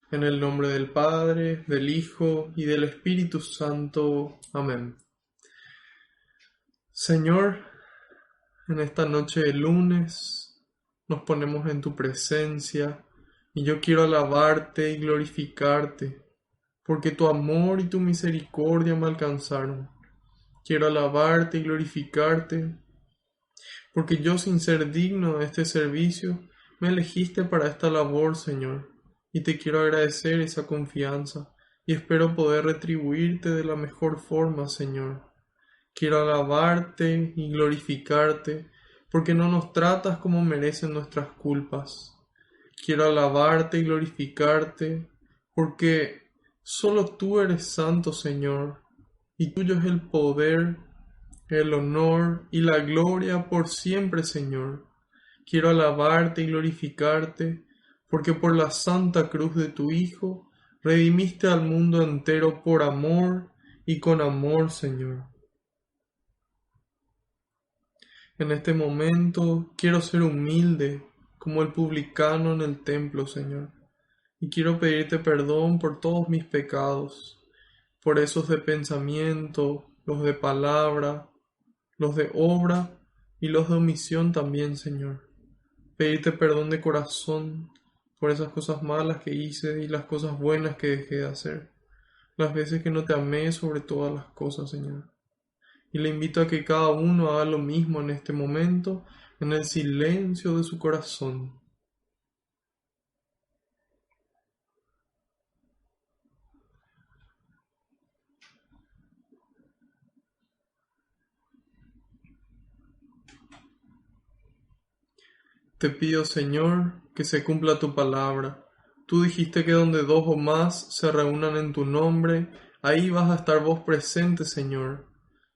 En el nombre del Padre, del Hijo y del Espíritu Santo. Amén. Señor, en esta noche de lunes nos ponemos en tu presencia y yo quiero alabarte y glorificarte, porque tu amor y tu misericordia me alcanzaron. Quiero alabarte y glorificarte, porque yo sin ser digno de este servicio, me elegiste para esta labor, Señor, y te quiero agradecer esa confianza y espero poder retribuirte de la mejor forma, Señor. Quiero alabarte y glorificarte, porque no nos tratas como merecen nuestras culpas. Quiero alabarte y glorificarte, porque solo tú eres santo, Señor, y tuyo es el poder, el honor y la gloria por siempre, Señor. Quiero alabarte y glorificarte, porque por la santa cruz de tu Hijo redimiste al mundo entero por amor y con amor, Señor. En este momento quiero ser humilde como el publicano en el templo, Señor, y quiero pedirte perdón por todos mis pecados, por esos de pensamiento, los de palabra, los de obra y los de omisión también, Señor. Pedirte perdón de corazón por esas cosas malas que hice y las cosas buenas que dejé de hacer, las veces que no te amé sobre todas las cosas, Señor. Y le invito a que cada uno haga lo mismo en este momento, en el silencio de su corazón. Te pido, Señor, que se cumpla tu palabra. Tú dijiste que donde dos o más se reúnan en tu nombre, ahí vas a estar vos presente, Señor.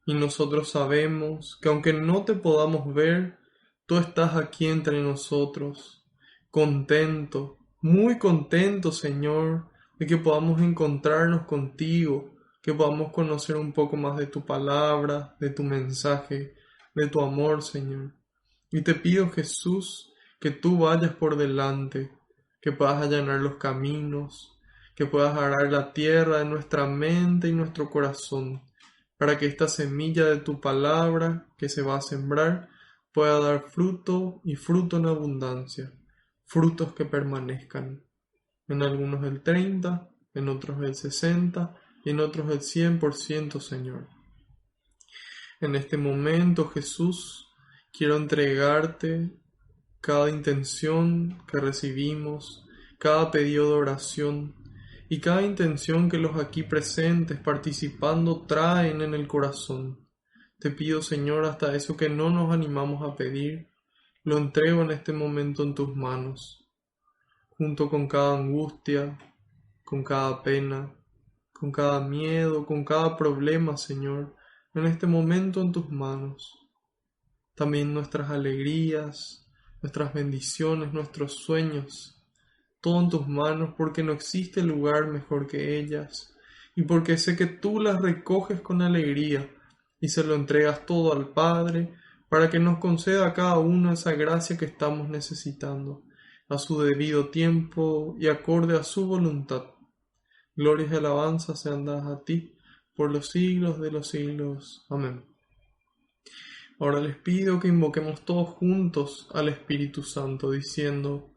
Y nosotros sabemos que aunque no te podamos ver, tú estás aquí entre nosotros, contento, muy contento, Señor, de que podamos encontrarnos contigo, que podamos conocer un poco más de tu palabra, de tu mensaje, de tu amor, Señor. Y te pido, Jesús, que tú vayas por delante, que puedas allanar los caminos, que puedas arar la tierra de nuestra mente y nuestro corazón, para que esta semilla de tu palabra que se va a sembrar pueda dar fruto y fruto en abundancia, frutos que permanezcan, en algunos el 30, en otros el 60 y en otros el 100%, Señor. En este momento, Jesús, quiero entregarte cada intención que recibimos, cada pedido de oración y cada intención que los aquí presentes participando traen en el corazón. Te pido, Señor, hasta eso que no nos animamos a pedir, lo entrego en este momento en tus manos, junto con cada angustia, con cada pena, con cada miedo, con cada problema, Señor, en este momento en tus manos. También nuestras alegrías, nuestras bendiciones, nuestros sueños, todo en tus manos porque no existe lugar mejor que ellas y porque sé que tú las recoges con alegría y se lo entregas todo al Padre para que nos conceda a cada uno esa gracia que estamos necesitando, a su debido tiempo y acorde a su voluntad. Glorias y alabanzas sean dadas a ti por los siglos de los siglos. Amén. Ahora les pido que invoquemos todos juntos al Espíritu Santo, diciendo: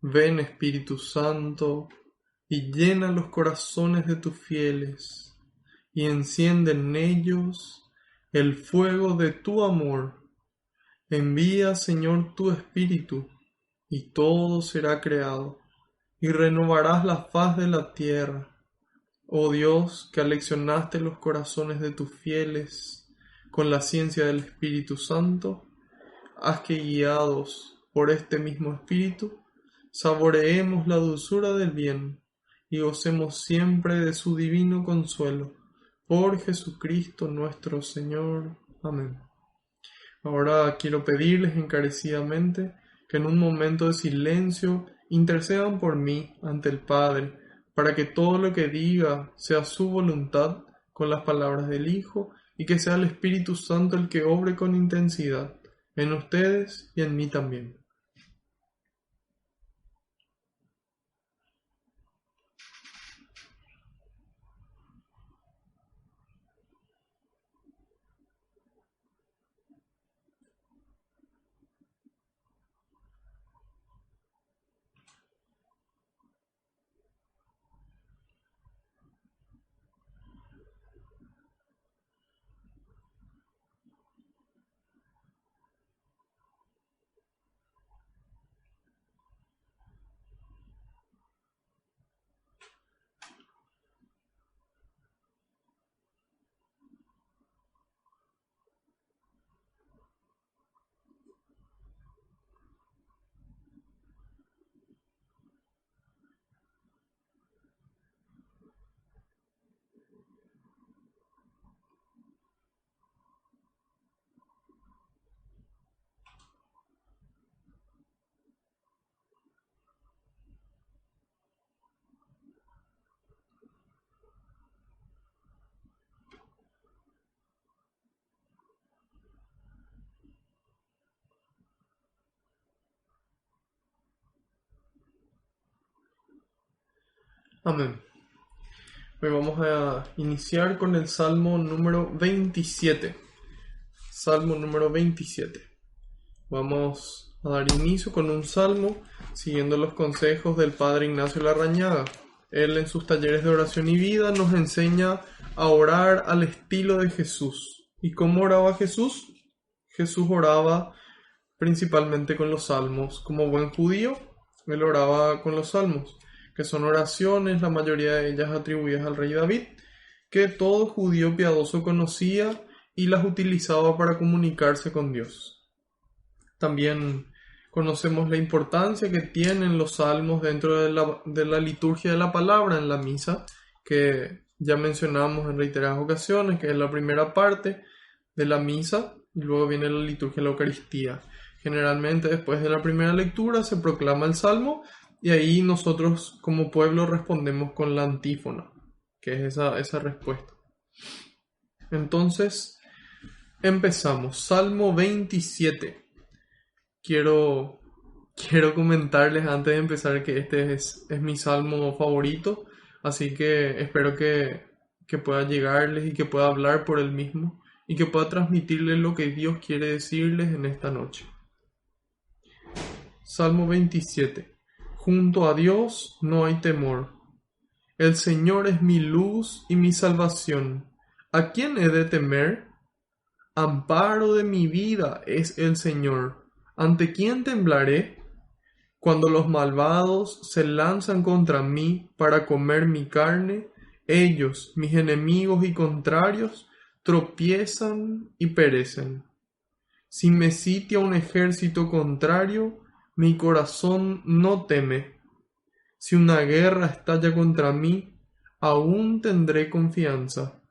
Ven, Espíritu Santo, y llena los corazones de tus fieles, y enciende en ellos el fuego de tu amor. Envía, Señor, tu Espíritu, y todo será creado, y renovarás la faz de la tierra. Oh Dios, que aleccionaste los corazones de tus fieles con la ciencia del Espíritu Santo, haz que guiados por este mismo Espíritu, saboreemos la dulzura del bien y gocemos siempre de su divino consuelo. Por Jesucristo nuestro Señor. Amén. Ahora quiero pedirles encarecidamente que en un momento de silencio intercedan por mí ante el Padre, para que todo lo que diga sea su voluntad con las palabras del Hijo y que sea el Espíritu Santo el que obre con intensidad en ustedes y en mí también. Amén. Hoy vamos a iniciar con el Salmo número 27. Salmo número 27. Vamos a dar inicio con un salmo siguiendo los consejos del Padre Ignacio Larrañaga. Él en sus talleres de oración y vida nos enseña a orar al estilo de Jesús. ¿Y cómo oraba Jesús? Jesús oraba principalmente con los salmos. Como buen judío, él oraba con los salmos, que son oraciones, la mayoría de ellas atribuidas al rey David, que todo judío piadoso conocía y las utilizaba para comunicarse con Dios. También conocemos la importancia que tienen los salmos dentro de la liturgia de la palabra en la misa, que ya mencionamos en reiteradas ocasiones, que es la primera parte de la misa, y luego viene la liturgia de la Eucaristía. Generalmente después de la primera lectura se proclama el salmo y ahí nosotros como pueblo respondemos con la antífona, que es esa respuesta. Entonces, empezamos. Salmo 27. Quiero comentarles antes de empezar que este es mi salmo favorito, así que espero que pueda llegarles y que pueda hablar por él mismo y que pueda transmitirles lo que Dios quiere decirles en esta noche. Salmo 27. Junto a Dios no hay temor. El Señor es mi luz y mi salvación. ¿A quién he de temer? Amparo de mi vida es el Señor. ¿Ante quién temblaré? Cuando los malvados se lanzan contra mí para comer mi carne, ellos, mis enemigos y contrarios, tropiezan y perecen. Si me sitia un ejército contrario, mi corazón no teme. Si una guerra estalla contra mí, aún tendré confianza.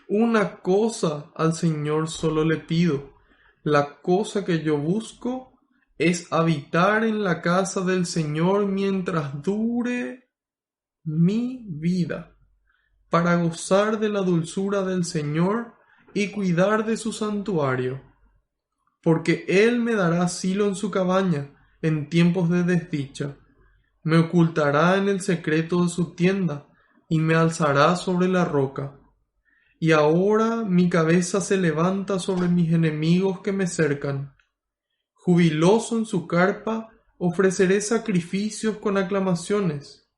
Una cosa al Señor solo le pido, la cosa que yo busco es habitar en la casa del Señor mientras dure mi vida, para gozar de la dulzura del Señor y cuidar de su santuario, porque Él me dará asilo en su cabaña en tiempos de desdicha, me ocultará en el secreto de su tienda y me alzará sobre la roca. Y ahora mi cabeza se levanta sobre mis enemigos que me cercan. Jubiloso en su carpa, ofreceré sacrificios con aclamaciones.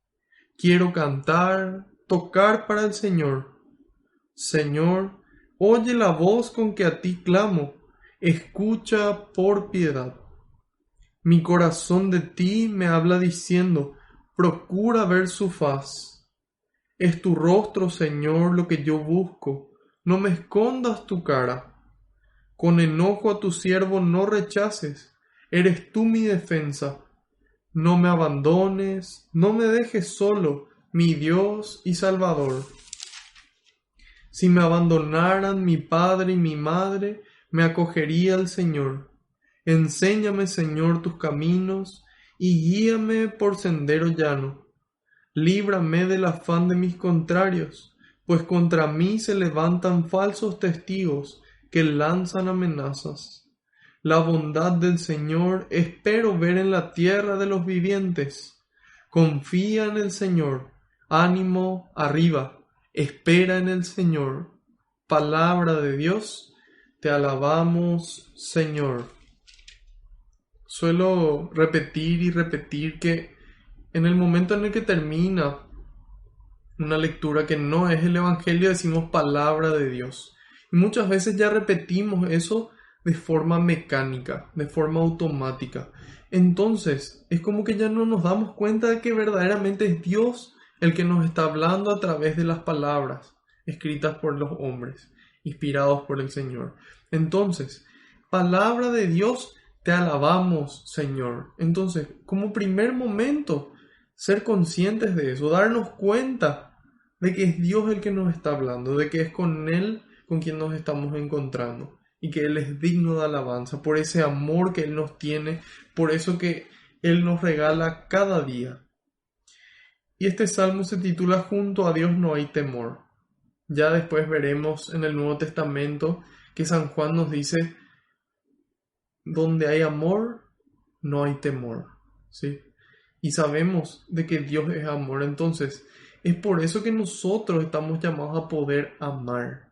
Quiero cantar, tocar para el Señor. Señor, oye la voz con que a ti clamo, escucha por piedad. Mi corazón de ti me habla diciendo, procura ver su faz. Es tu rostro, Señor, lo que yo busco, no me escondas tu cara. Con enojo a tu siervo no rechaces, eres tú mi defensa. No me abandones, no me dejes solo, mi Dios y Salvador. Si me abandonaran mi padre y mi madre, me acogería al Señor. Enséñame, Señor, tus caminos y guíame por sendero llano. Líbrame del afán de mis contrarios, pues contra mí se levantan falsos testigos que lanzan amenazas. La bondad del Señor espero ver en la tierra de los vivientes. Confía en el Señor, ánimo arriba, espera en el Señor. Palabra de Dios, te alabamos, Señor. Suelo repetir y repetir que en el momento en el que termina una lectura que no es el Evangelio, decimos palabra de Dios. Y muchas veces ya repetimos eso de forma mecánica, de forma automática. Entonces, es como que ya no nos damos cuenta de que verdaderamente es Dios el que nos está hablando a través de las palabras escritas por los hombres, inspirados por el Señor. Entonces, palabra de Dios, te alabamos, Señor. Entonces, como primer momento, ser conscientes de eso, darnos cuenta de que es Dios el que nos está hablando, de que es con Él con quien nos estamos encontrando y que Él es digno de alabanza por ese amor que Él nos tiene, por eso que Él nos regala cada día. Y este salmo se titula Junto a Dios no hay temor. Ya después veremos en el Nuevo Testamento que San Juan nos dice, donde hay amor, no hay temor, ¿sí? y sabemos de que Dios es amor. Entonces, es por eso que nosotros estamos llamados a poder amar.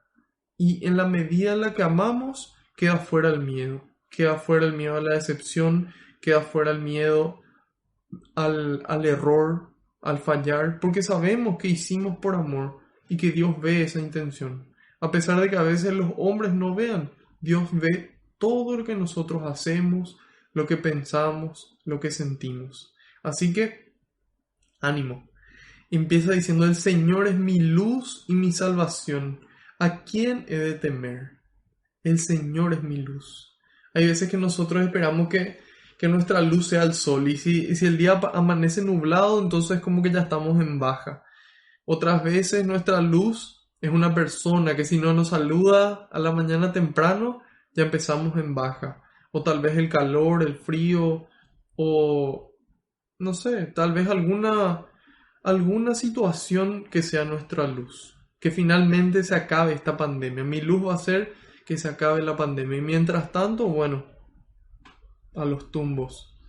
Y en la medida en la que amamos, queda fuera el miedo. Queda fuera el miedo a la decepción, queda fuera el miedo al error, al fallar, porque sabemos que hicimos por amor y que Dios ve esa intención. A pesar de que a veces los hombres no vean, Dios ve todo lo que nosotros hacemos, lo que pensamos, lo que sentimos. Así que, ánimo. Empieza diciendo: el Señor es mi luz y mi salvación. ¿A quién he de temer? El Señor es mi luz. Hay veces que nosotros esperamos que nuestra luz sea el sol, y si el día amanece nublado, entonces como que ya estamos en baja. Otras veces nuestra luz es una persona que si no nos saluda a la mañana temprano, ya empezamos en baja. O tal vez el calor, el frío, o no sé, tal vez alguna situación que sea nuestra luz. Que finalmente se acabe esta pandemia. Mi luz va a ser que se acabe la pandemia. Y mientras tanto, bueno, a los tumbos.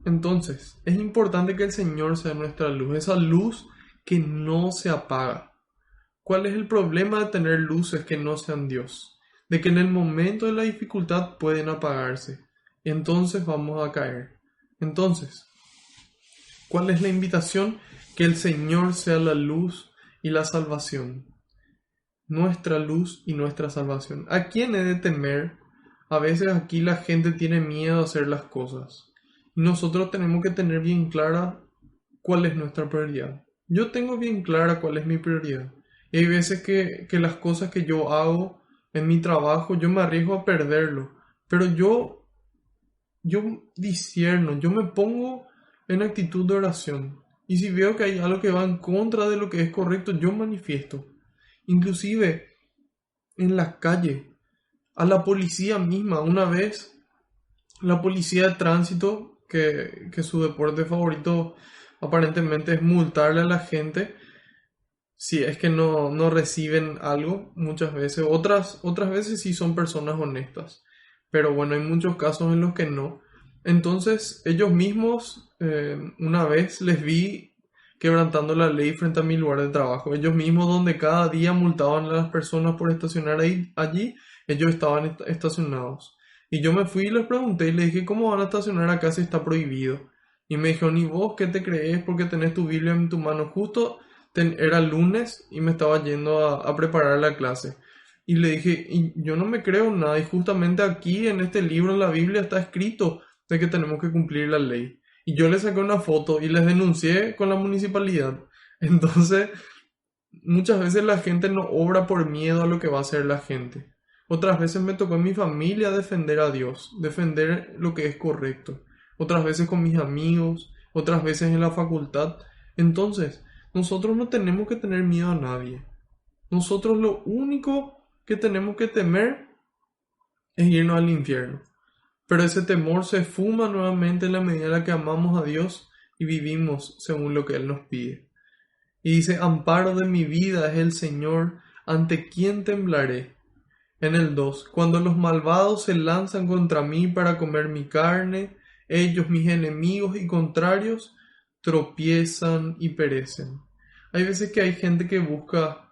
Entonces, es importante que el Señor sea nuestra luz, esa luz que no se apaga. ¿Cuál es el problema de tener luces que no sean Dios? De que en el momento de la dificultad pueden apagarse. Entonces vamos a caer. Entonces, ¿cuál es la invitación? Que el Señor sea la luz y la salvación. Nuestra luz y nuestra salvación. ¿A quién he de temer? A veces aquí la gente tiene miedo a hacer las cosas. Y nosotros tenemos que tener bien clara cuál es nuestra prioridad. Yo tengo bien clara cuál es mi prioridad. Y hay veces que las cosas que yo hago en mi trabajo, yo me arriesgo a perderlo. Pero yo discierno, yo me pongo en actitud de oración. Y si veo que hay algo que va en contra de lo que es correcto, yo manifiesto. Inclusive en la calle, a la policía misma. Una vez, la policía de tránsito, que su deporte favorito aparentemente es multarle a la gente si es que no reciben algo muchas veces. Otras veces sí son personas honestas. Pero bueno, hay muchos casos en los que no. Entonces, ellos mismos, una vez les vi quebrantando la ley frente a mi lugar de trabajo. Ellos mismos, donde cada día multaban a las personas por estacionar allí, ellos estaban estacionados. Y yo me fui y les pregunté y les dije: ¿cómo van a estacionar acá si está prohibido? Y me dijeron: ¿y vos qué te crees porque tenés tu Biblia en tu mano? Justo era lunes y me estaba yendo a preparar la clase. Y le dije: y yo no me creo nada, y justamente aquí en este libro, en la Biblia, está escrito de que tenemos que cumplir la ley. Y yo les saqué una foto y les denuncié con la municipalidad. Entonces, muchas veces la gente no obra por miedo a lo que va a hacer la gente. Otras veces me tocó en mi familia defender a Dios, defender lo que es correcto. Otras veces con mis amigos, otras veces en la facultad. Entonces, nosotros no tenemos que tener miedo a nadie. Nosotros lo único que tenemos que temer es irnos al infierno. Pero ese temor se esfuma nuevamente en la medida en la que amamos a Dios y vivimos según lo que Él nos pide. Y dice: amparo de mi vida es el Señor, ¿ante quién temblaré? En el 2, cuando los malvados se lanzan contra mí para comer mi carne, ellos, mis enemigos y contrarios, tropiezan y perecen. Hay veces que hay gente que busca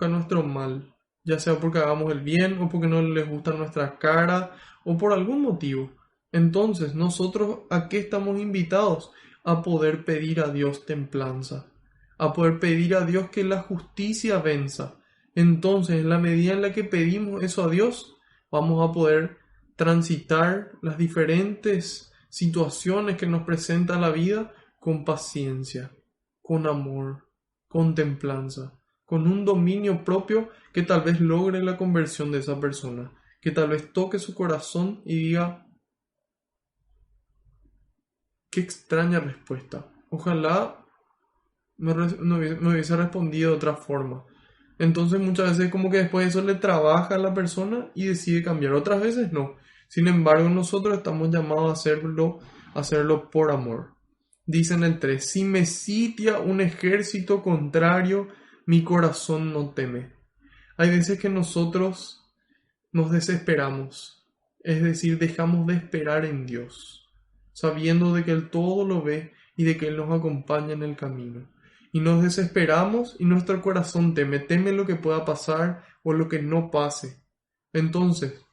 nuestro mal, ya sea porque hagamos el bien o porque no les gusta nuestra cara o por algún motivo. Entonces, nosotros, ¿a qué estamos invitados? A poder pedir a Dios templanza, a poder pedir a Dios que la justicia venza. Entonces, en la medida en la que pedimos eso a Dios, vamos a poder transitar las diferentes situaciones que nos presenta la vida con paciencia, con amor, con templanza, con un dominio propio que tal vez logre la conversión de esa persona, que tal vez toque su corazón y diga: qué extraña respuesta. Ojalá me hubiese respondido de otra forma. Entonces muchas veces como que después eso le trabaja a la persona y decide cambiar. Otras veces no. Sin embargo, nosotros estamos llamados a hacerlo por amor. Dice en el 3: si me sitia un ejército contrario, mi corazón no teme. Hay veces que nosotros nos desesperamos, es decir, dejamos de esperar en Dios, sabiendo de que Él todo lo ve y de que Él nos acompaña en el camino. Y nos desesperamos y nuestro corazón teme lo que pueda pasar o lo que no pase. Entonces,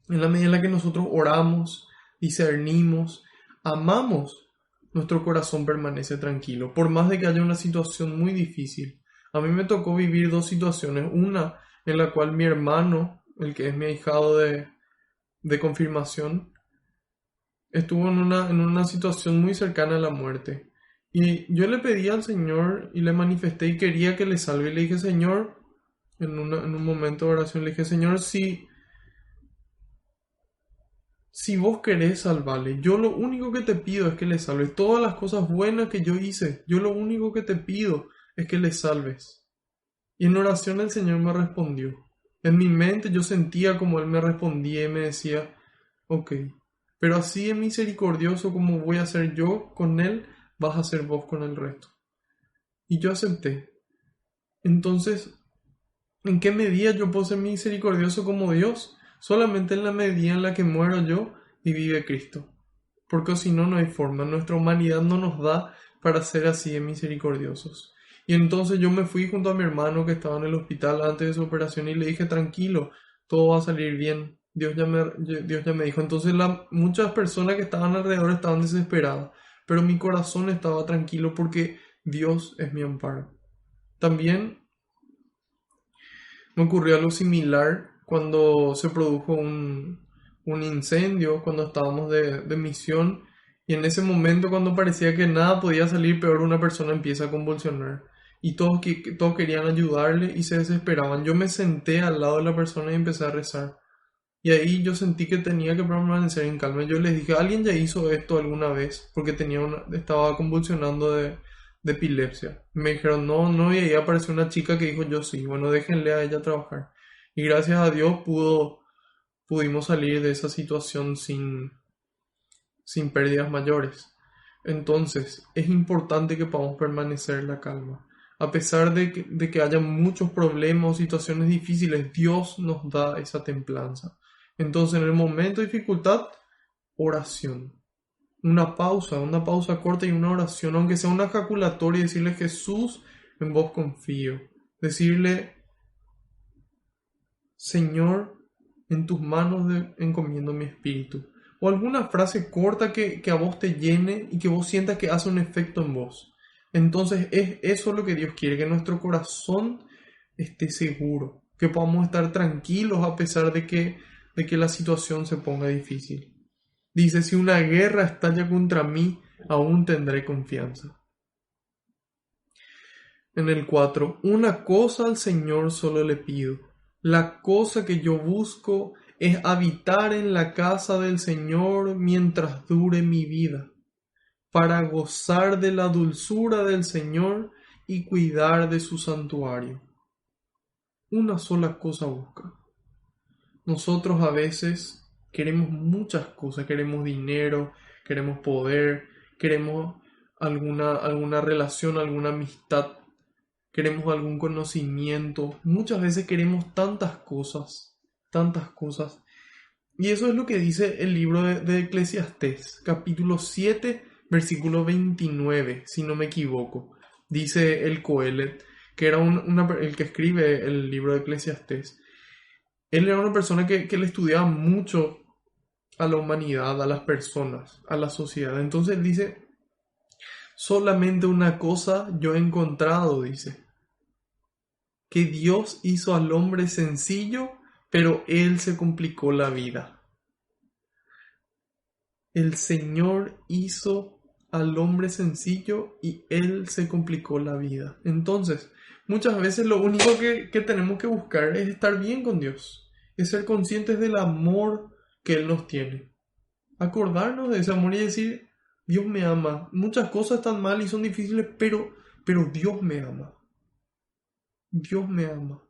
en la medida en la que nosotros oramos, discernimos, amamos, nuestro corazón permanece tranquilo, por más de que haya una situación muy difícil. A mí me tocó vivir dos situaciones, una en la cual mi hermano, el que es mi ahijado de confirmación, estuvo en una situación muy cercana a la muerte. Y yo le pedí al Señor y le manifesté y quería que le salve. Y le dije, Señor, en un momento de oración, le dije, Señor, si vos querés salvarle, yo lo único que te pido es que le salves. Todas las cosas buenas que yo hice, yo lo único que te pido es que le salves. Y en oración el Señor me respondió. En mi mente yo sentía como Él me respondía y me decía, ok, pero así de misericordioso como voy a ser yo con Él, vas a ser vos con el resto. Y yo acepté. Entonces, ¿en qué medida yo puedo ser misericordioso como Dios? Solamente en la medida en la que muero yo y vive Cristo. Porque si no, no hay forma. Nuestra humanidad no nos da para ser así de misericordiosos. Y entonces yo me fui junto a mi hermano que estaba en el hospital antes de su operación y le dije, tranquilo, todo va a salir bien. Dios ya me dijo. Entonces muchas personas que estaban alrededor estaban desesperadas, pero mi corazón estaba tranquilo porque Dios es mi amparo. También me ocurrió algo similar cuando se produjo un incendio, cuando estábamos de misión, y en ese momento cuando parecía que nada podía salir peor, una persona empieza a convulsionar. Y todos querían ayudarle y se desesperaban. Yo me senté al lado de la persona y empecé a rezar. Y ahí yo sentí que tenía que permanecer en calma. Yo les dije, ¿alguien ya hizo esto alguna vez? Porque estaba convulsionando de epilepsia. Me dijeron, no, no, y ahí apareció una chica que dijo, yo sí. Bueno, déjenle a ella trabajar. Y gracias a Dios pudimos salir de esa situación sin pérdidas mayores. Entonces, es importante que podamos permanecer en la calma. A pesar de que haya muchos problemas o situaciones difíciles, Dios nos da esa templanza. Entonces, en el momento de dificultad, oración. Una pausa corta y una oración, aunque sea una ejaculatoria, y decirle, Jesús, en vos confío. Decirle, Señor, en tus manos encomiendo mi espíritu. O alguna frase corta que a vos te llene y que vos sientas que hace un efecto en vos. Entonces es eso lo que Dios quiere, que nuestro corazón esté seguro, que podamos estar tranquilos a pesar de que la situación se ponga difícil. Dice, si una guerra estalla contra mí, aún tendré confianza. En el 4, una cosa al Señor solo le pido. La cosa que yo busco es habitar en la casa del Señor mientras dure mi vida, para gozar de la dulzura del Señor y cuidar de su santuario. Una sola cosa busca. Nosotros a veces queremos muchas cosas, queremos dinero, queremos poder, queremos alguna relación, alguna amistad. Queremos algún conocimiento, muchas veces queremos tantas cosas. Y eso es lo que dice el libro de Eclesiastés, capítulo 7, versículo 29, si no me equivoco. Dice el Coelet, que era el que escribe el libro de Eclesiastés. Él era una persona que le estudiaba mucho a la humanidad, a las personas, a la sociedad. Entonces él dice, solamente una cosa yo he encontrado, dice, que Dios hizo al hombre sencillo, pero él se complicó la vida. El Señor hizo al hombre sencillo y él se complicó la vida. Entonces, muchas veces lo único que tenemos que buscar es estar bien con Dios, es ser conscientes del amor que Él nos tiene. Acordarnos de ese amor y decir, Dios me ama. Muchas cosas están mal y son difíciles, pero Dios me ama. Dios me ama.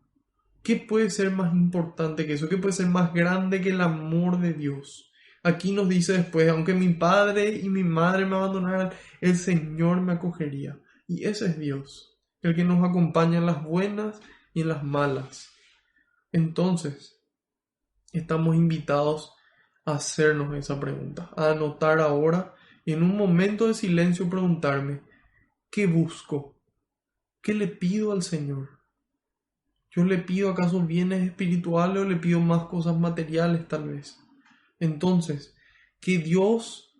¿Qué puede ser más importante que eso? ¿Qué puede ser más grande que el amor de Dios? Aquí nos dice después, aunque mi padre y mi madre me abandonaran, el Señor me acogería. Y ese es Dios, el que nos acompaña en las buenas y en las malas. Entonces, estamos invitados a hacernos esa pregunta, a anotar ahora y en un momento de silencio preguntarme, ¿qué busco? ¿Qué le pido al Señor? ¿Yo le pido acaso bienes espirituales o le pido más cosas materiales tal vez? Entonces, que Dios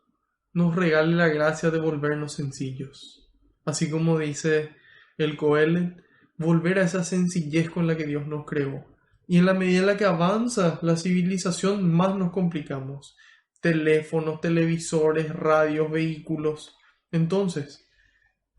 nos regale la gracia de volvernos sencillos. Así como dice el Coelet, volver a esa sencillez con la que Dios nos creó. Y en la medida en la que avanza la civilización, más nos complicamos. Teléfonos, televisores, radios, vehículos. Entonces,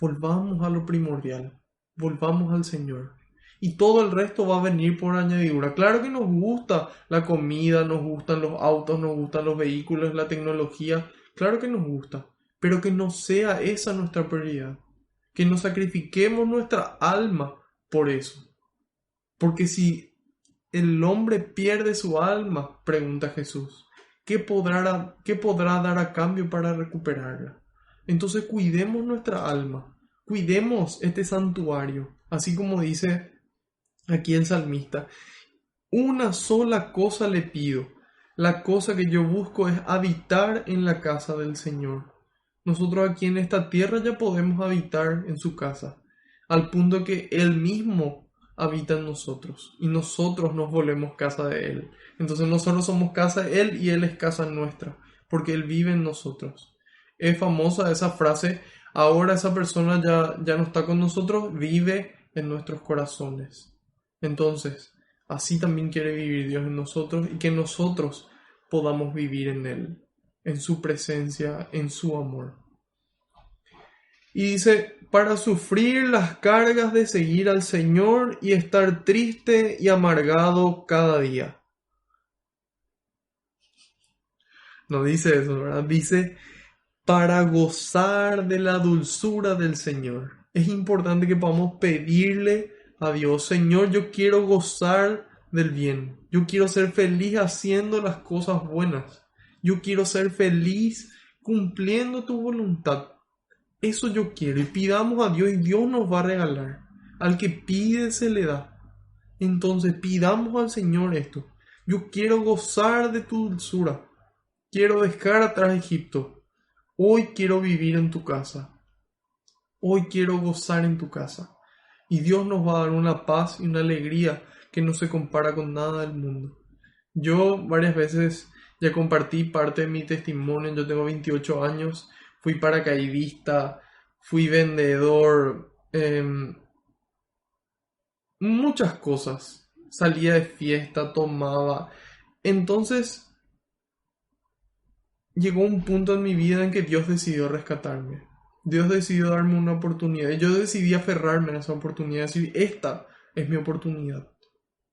volvamos a lo primordial. Volvamos al Señor. Y todo el resto va a venir por añadidura. Claro que nos gusta la comida, nos gustan los autos, nos gustan los vehículos, la tecnología. Claro que nos gusta. Pero que no sea esa nuestra prioridad. Que no sacrifiquemos nuestra alma por eso. Porque si el hombre pierde su alma, pregunta Jesús, ¿qué podrá dar a cambio para recuperarla? Entonces cuidemos nuestra alma, cuidemos este santuario, así como dice aquí el salmista. Una sola cosa le pido, la cosa que yo busco es habitar en la casa del Señor. Nosotros aquí en esta tierra ya podemos habitar en su casa, al punto que Él mismo habita en nosotros y nosotros nos volvemos casa de Él. Entonces nosotros somos casa de Él y Él es casa nuestra, porque Él vive en nosotros. Es famosa esa frase, ahora esa persona ya no está con nosotros, vive en nuestros corazones. Entonces, así también quiere vivir Dios en nosotros y que nosotros podamos vivir en Él, en su presencia, en su amor. Y dice, para sufrir las cargas de seguir al Señor y estar triste y amargado cada día. No dice eso, ¿verdad? Dice, para gozar de la dulzura del Señor. Es importante que podamos pedirle a Dios, Señor, yo quiero gozar del bien. Yo quiero ser feliz haciendo las cosas buenas. Yo quiero ser feliz cumpliendo tu voluntad. Eso yo quiero. Y pidamos a Dios y Dios nos va a regalar. Al que pide se le da. Entonces pidamos al Señor esto. Yo quiero gozar de tu dulzura. Quiero dejar atrás Egipto. Hoy quiero vivir en tu casa. Hoy quiero gozar en tu casa. Y Dios nos va a dar una paz y una alegría que no se compara con nada del mundo. Yo varias veces ya compartí parte de mi testimonio. Yo tengo 28 años. Fui paracaidista. Fui vendedor. Muchas cosas. Salía de fiesta, tomaba. Entonces llegó un punto en mi vida en que Dios decidió rescatarme. Dios decidió darme una oportunidad. Y yo decidí aferrarme a esa oportunidad. Decir, esta es mi oportunidad.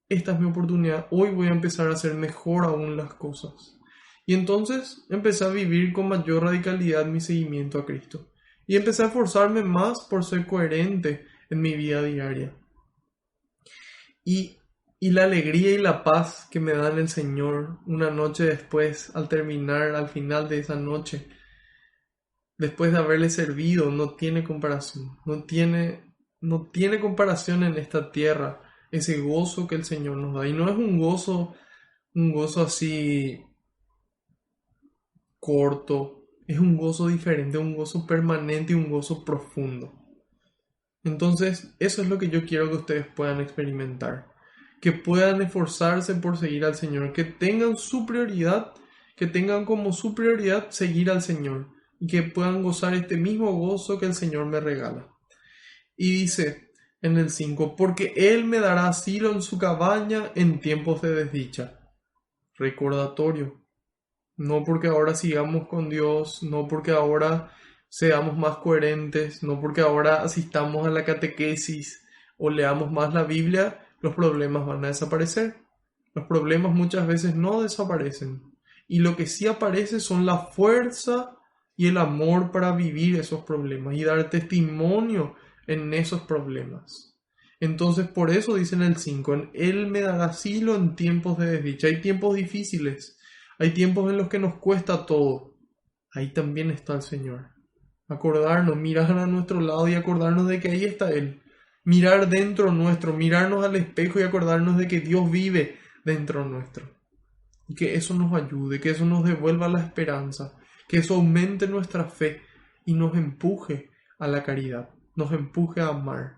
Esta es mi oportunidad. Hoy voy a empezar a hacer mejor aún las cosas. Y entonces empecé a vivir con mayor radicalidad mi seguimiento a Cristo. Y empecé a esforzarme más por ser coherente en mi vida diaria. Y la alegría y la paz que me dan el Señor una noche después, al terminar, al final de esa noche, después de haberle servido, no tiene comparación. No tiene comparación en esta tierra ese gozo que el Señor nos da. Y no es un gozo así corto, es un gozo diferente, un gozo permanente y un gozo profundo. Entonces, eso es lo que yo quiero que ustedes puedan experimentar. Que puedan esforzarse por seguir al Señor. Que tengan su prioridad, que tengan como su prioridad seguir al Señor. Y que puedan gozar este mismo gozo que el Señor me regala. Y dice en el 5, porque Él me dará asilo en su cabaña en tiempos de desdicha. Recordatorio. No porque ahora sigamos con Dios, no porque ahora seamos más coherentes, no porque ahora asistamos a la catequesis o leamos más la Biblia, los problemas van a desaparecer. Los problemas muchas veces no desaparecen. Y lo que sí aparece son la fuerza y el amor para vivir esos problemas y dar testimonio en esos problemas. Entonces por eso dice en el 5, Él me dará asilo en tiempos de desdicha. Hay tiempos difíciles. Hay tiempos en los que nos cuesta todo. Ahí también está el Señor. Acordarnos, mirar a nuestro lado y acordarnos de que ahí está Él. Mirar dentro nuestro, mirarnos al espejo y acordarnos de que Dios vive dentro nuestro. Y que eso nos ayude, que eso nos devuelva la esperanza. que eso aumente nuestra fe y nos empuje a la caridad, nos empuje a amar.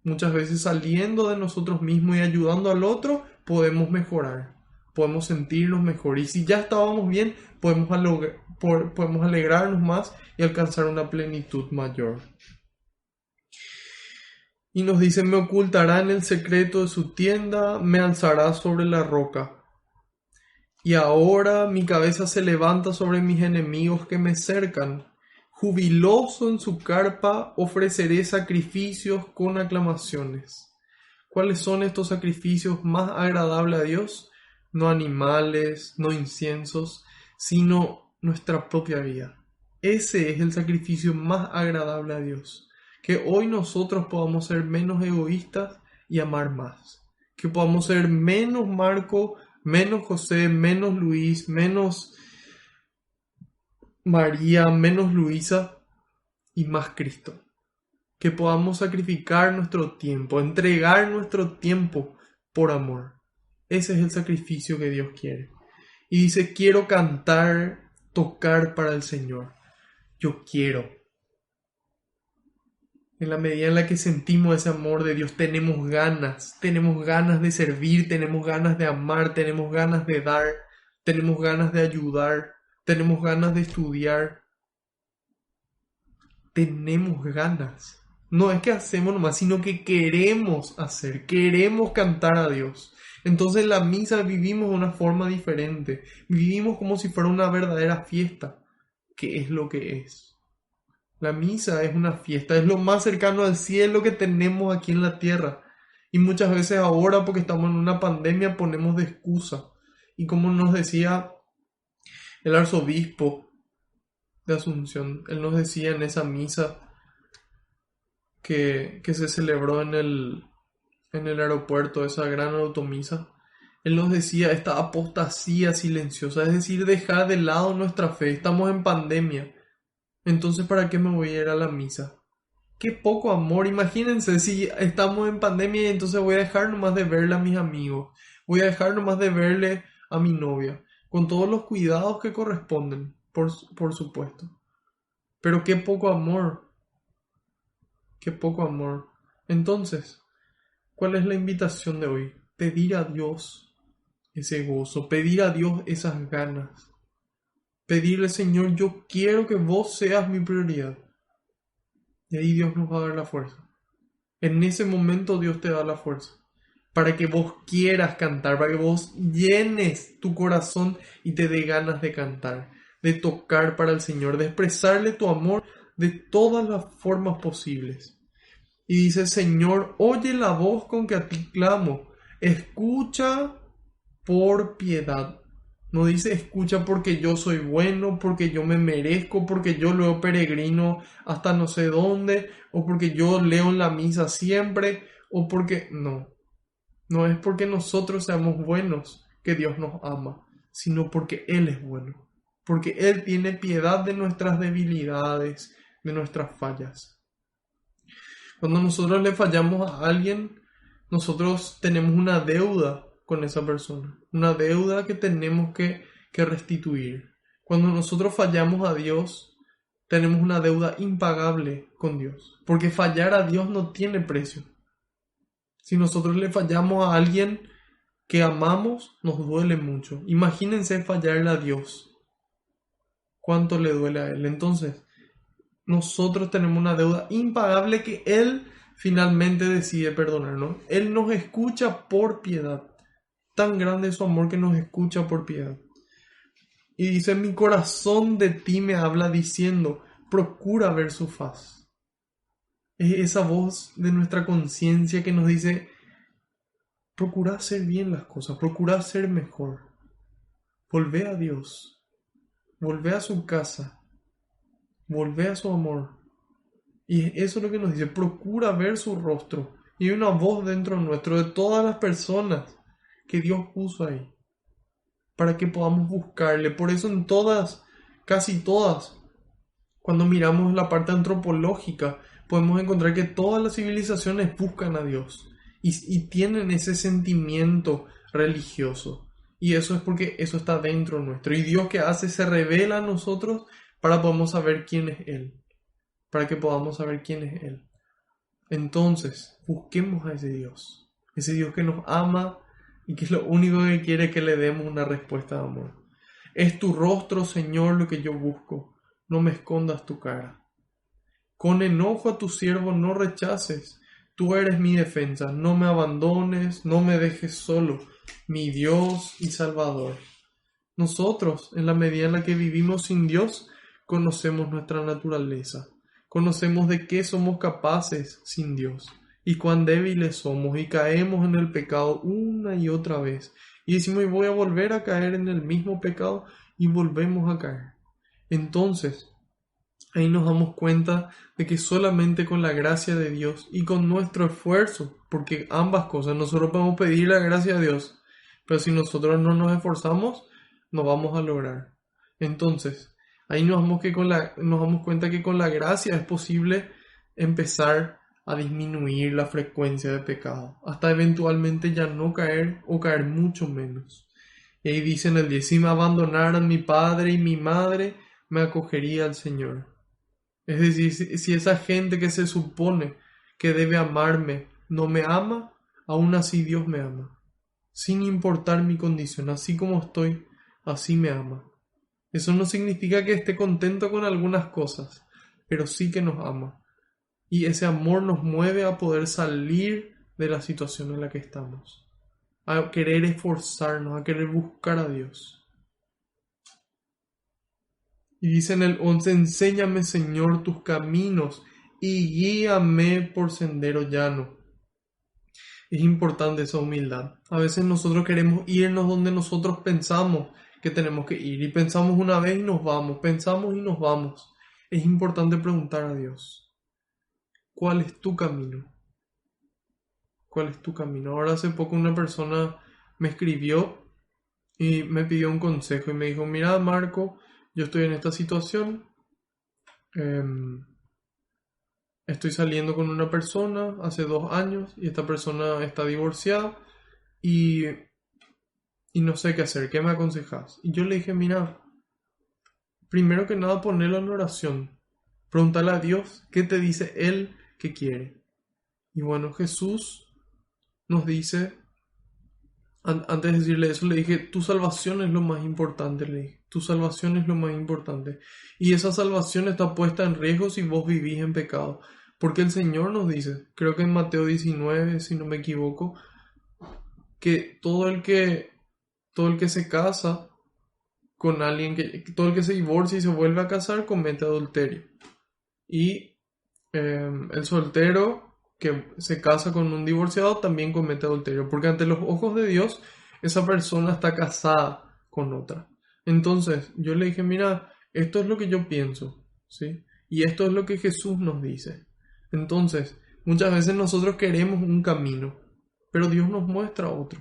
Muchas veces saliendo de nosotros mismos y ayudando al otro, podemos mejorar, podemos sentirnos mejor. Y si ya estábamos bien, podemos alegrarnos más y alcanzar una plenitud mayor. Y nos dice: me ocultará en el secreto de su tienda, me alzará sobre la roca. Y ahora mi cabeza se levanta sobre mis enemigos que me cercan. Jubiloso en su carpa ofreceré sacrificios con aclamaciones. ¿Cuáles son estos sacrificios más agradables a Dios? No animales, no inciensos, sino nuestra propia vida. Ese es el sacrificio más agradable a Dios. Que hoy nosotros podamos ser menos egoístas y amar más. Que podamos ser menos Marco, menos José, menos Luis, menos María, menos Luisa y más Cristo. Que podamos sacrificar nuestro tiempo, entregar nuestro tiempo por amor. Ese es el sacrificio que Dios quiere. Y dice: quiero cantar, tocar para el Señor. Yo quiero. En la medida en la que sentimos ese amor de Dios, tenemos ganas de servir, tenemos ganas de amar, tenemos ganas de dar, tenemos ganas de ayudar, tenemos ganas de estudiar. Tenemos ganas. No es que hacemos nomás, sino que queremos hacer, queremos cantar a Dios. Entonces en la misa vivimos de una forma diferente, vivimos como si fuera una verdadera fiesta, que es lo que es. La misa es una fiesta, es lo más cercano al cielo que tenemos aquí en la tierra. Y muchas veces ahora, porque estamos en una pandemia, ponemos de excusa. Y como nos decía el arzobispo de Asunción, él nos decía en esa misa que se celebró en el aeropuerto, esa gran automisa, él nos decía: esta apostasía silenciosa, es decir, dejar de lado nuestra fe, estamos en pandemia. Entonces, ¿para qué me voy a ir a la misa? Qué poco amor. Imagínense si estamos en pandemia y entonces voy a dejar nomás de verle a mis amigos. Voy a dejar nomás de verle a mi novia. Con todos los cuidados que corresponden, por supuesto. Pero qué poco amor. Qué poco amor. Entonces, ¿cuál es la invitación de hoy? Pedir a Dios ese gozo. Pedir a Dios esas ganas. Pedirle: Señor, yo quiero que vos seas mi prioridad. Y ahí Dios nos va a dar la fuerza. En ese momento Dios te da la fuerza. Para que vos quieras cantar, para que vos llenes tu corazón y te dé ganas de cantar, de tocar para el Señor, de expresarle tu amor de todas las formas posibles. Y dice: Señor, oye la voz con que a ti clamo. Escucha por piedad. No dice escucha porque yo soy bueno, porque yo me merezco, porque yo leo peregrino hasta no sé dónde, o porque yo leo en la misa siempre, o porque... No es porque nosotros seamos buenos que Dios nos ama, sino porque Él es bueno, porque Él tiene piedad de nuestras debilidades, de nuestras fallas. Cuando nosotros le fallamos a alguien, nosotros tenemos una deuda con esa persona, una deuda que tenemos que restituir. Cuando nosotros fallamos a Dios, tenemos una deuda impagable con Dios, porque fallar a Dios no tiene precio. Si nosotros le fallamos a alguien que amamos, nos duele mucho. Imagínense fallarle a Dios. ¿Cuánto le duele a Él? Entonces, nosotros tenemos una deuda impagable que Él finalmente decide perdonarnos. Él nos escucha por piedad. Tan grande es su amor que nos escucha por piedad. Y dice: mi corazón de ti me habla diciendo: procura ver su faz. Es esa voz de nuestra conciencia que nos dice: procura hacer bien las cosas, procura ser mejor. Volvé a Dios, volvé a su casa, volvé a su amor. Y eso es lo que nos dice: procura ver su rostro. Y hay una voz dentro nuestro de todas las personas que Dios puso ahí, para que podamos buscarle. Por eso en todas, casi todas, cuando miramos la parte antropológica, podemos encontrar que todas las civilizaciones buscan a Dios y tienen ese sentimiento religioso. Y eso es porque eso está dentro nuestro. Y Dios que hace se revela a nosotros para podamos saber quién es Él. Para que podamos saber quién es Él. Entonces, busquemos a ese Dios. Ese Dios que nos ama y que es lo único que quiere que le demos una respuesta de amor. Es tu rostro, Señor, lo que yo busco. No me escondas tu cara. Con enojo a tu siervo no rechaces. Tú eres mi defensa. No me abandones, no me dejes solo, mi Dios y Salvador. Nosotros, en la medida en la que vivimos sin Dios, conocemos nuestra naturaleza. Conocemos de qué somos capaces sin Dios y cuán débiles somos y caemos en el pecado una y otra vez. Y decimos, y voy a volver a caer en el mismo pecado y volvemos a caer. Entonces, ahí nos damos cuenta de que solamente con la gracia de Dios y con nuestro esfuerzo, porque ambas cosas, nosotros podemos pedir la gracia de Dios, pero si nosotros no nos esforzamos, no vamos a lograr. Entonces, ahí nos damos cuenta que con la gracia es posible empezar a disminuir la frecuencia de pecado, hasta eventualmente ya no caer o caer mucho menos. Y ahí dice en el 10, si me abandonaran mi padre y mi madre, me acogería al Señor. Es decir, si esa gente que se supone que debe amarme no me ama, aún así Dios me ama. Sin importar mi condición, así como estoy, así me ama. Eso no significa que esté contento con algunas cosas, pero sí que nos ama. Y ese amor nos mueve a poder salir de la situación en la que estamos, a querer esforzarnos, a querer buscar a Dios. Y dice en el 11, enséñame, Señor, tus caminos y guíame por sendero llano. Es importante esa humildad. A veces nosotros queremos irnos donde nosotros pensamos que tenemos que ir y pensamos una vez y nos vamos, pensamos y nos vamos. Es importante preguntar a Dios, ¿cuál es tu camino? ¿Cuál es tu camino? Ahora hace poco una persona me escribió y me pidió un consejo y me dijo, mira Marco, yo estoy en esta situación, estoy saliendo con una persona hace 2 años y esta persona está divorciada y no sé qué hacer, ¿qué me aconsejas? Y yo le dije, mira, primero que nada ponelo en oración, pregúntale a Dios qué te dice Él que quiere. Y bueno, Jesús nos dice, antes de decirle eso, le dije, tu salvación es lo más importante, le dije, tu salvación es lo más importante. Y esa salvación está puesta en riesgo si vos vivís en pecado. Porque el Señor nos dice, creo que en Mateo 19, si no me equivoco, que todo el que se casa con alguien, todo el que se divorcia y se vuelve a casar comete adulterio. Y el soltero que se casa con un divorciado también comete adulterio, porque ante los ojos de Dios esa persona está casada con otra. Entonces yo le dije, mira, esto es lo que yo pienso, ¿sí? Y esto es lo que Jesús nos dice. Entonces, muchas veces nosotros queremos un camino, pero Dios nos muestra otro.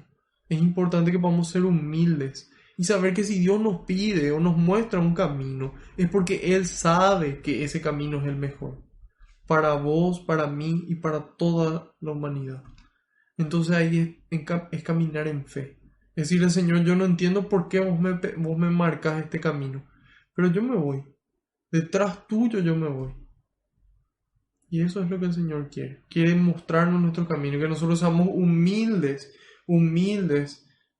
Es importante que podamos ser humildes y saber que si Dios nos pide o nos muestra un camino, es porque Él sabe que ese camino es el mejor. Para vos, para mí y para toda la humanidad. Entonces ahí es caminar en fe. Es decirle, Señor, yo no entiendo por qué vos me marcas este camino, pero yo me voy. Detrás tuyo yo me voy. Y eso es lo que el Señor quiere. Quiere mostrarnos nuestro camino, que nosotros seamos humildes,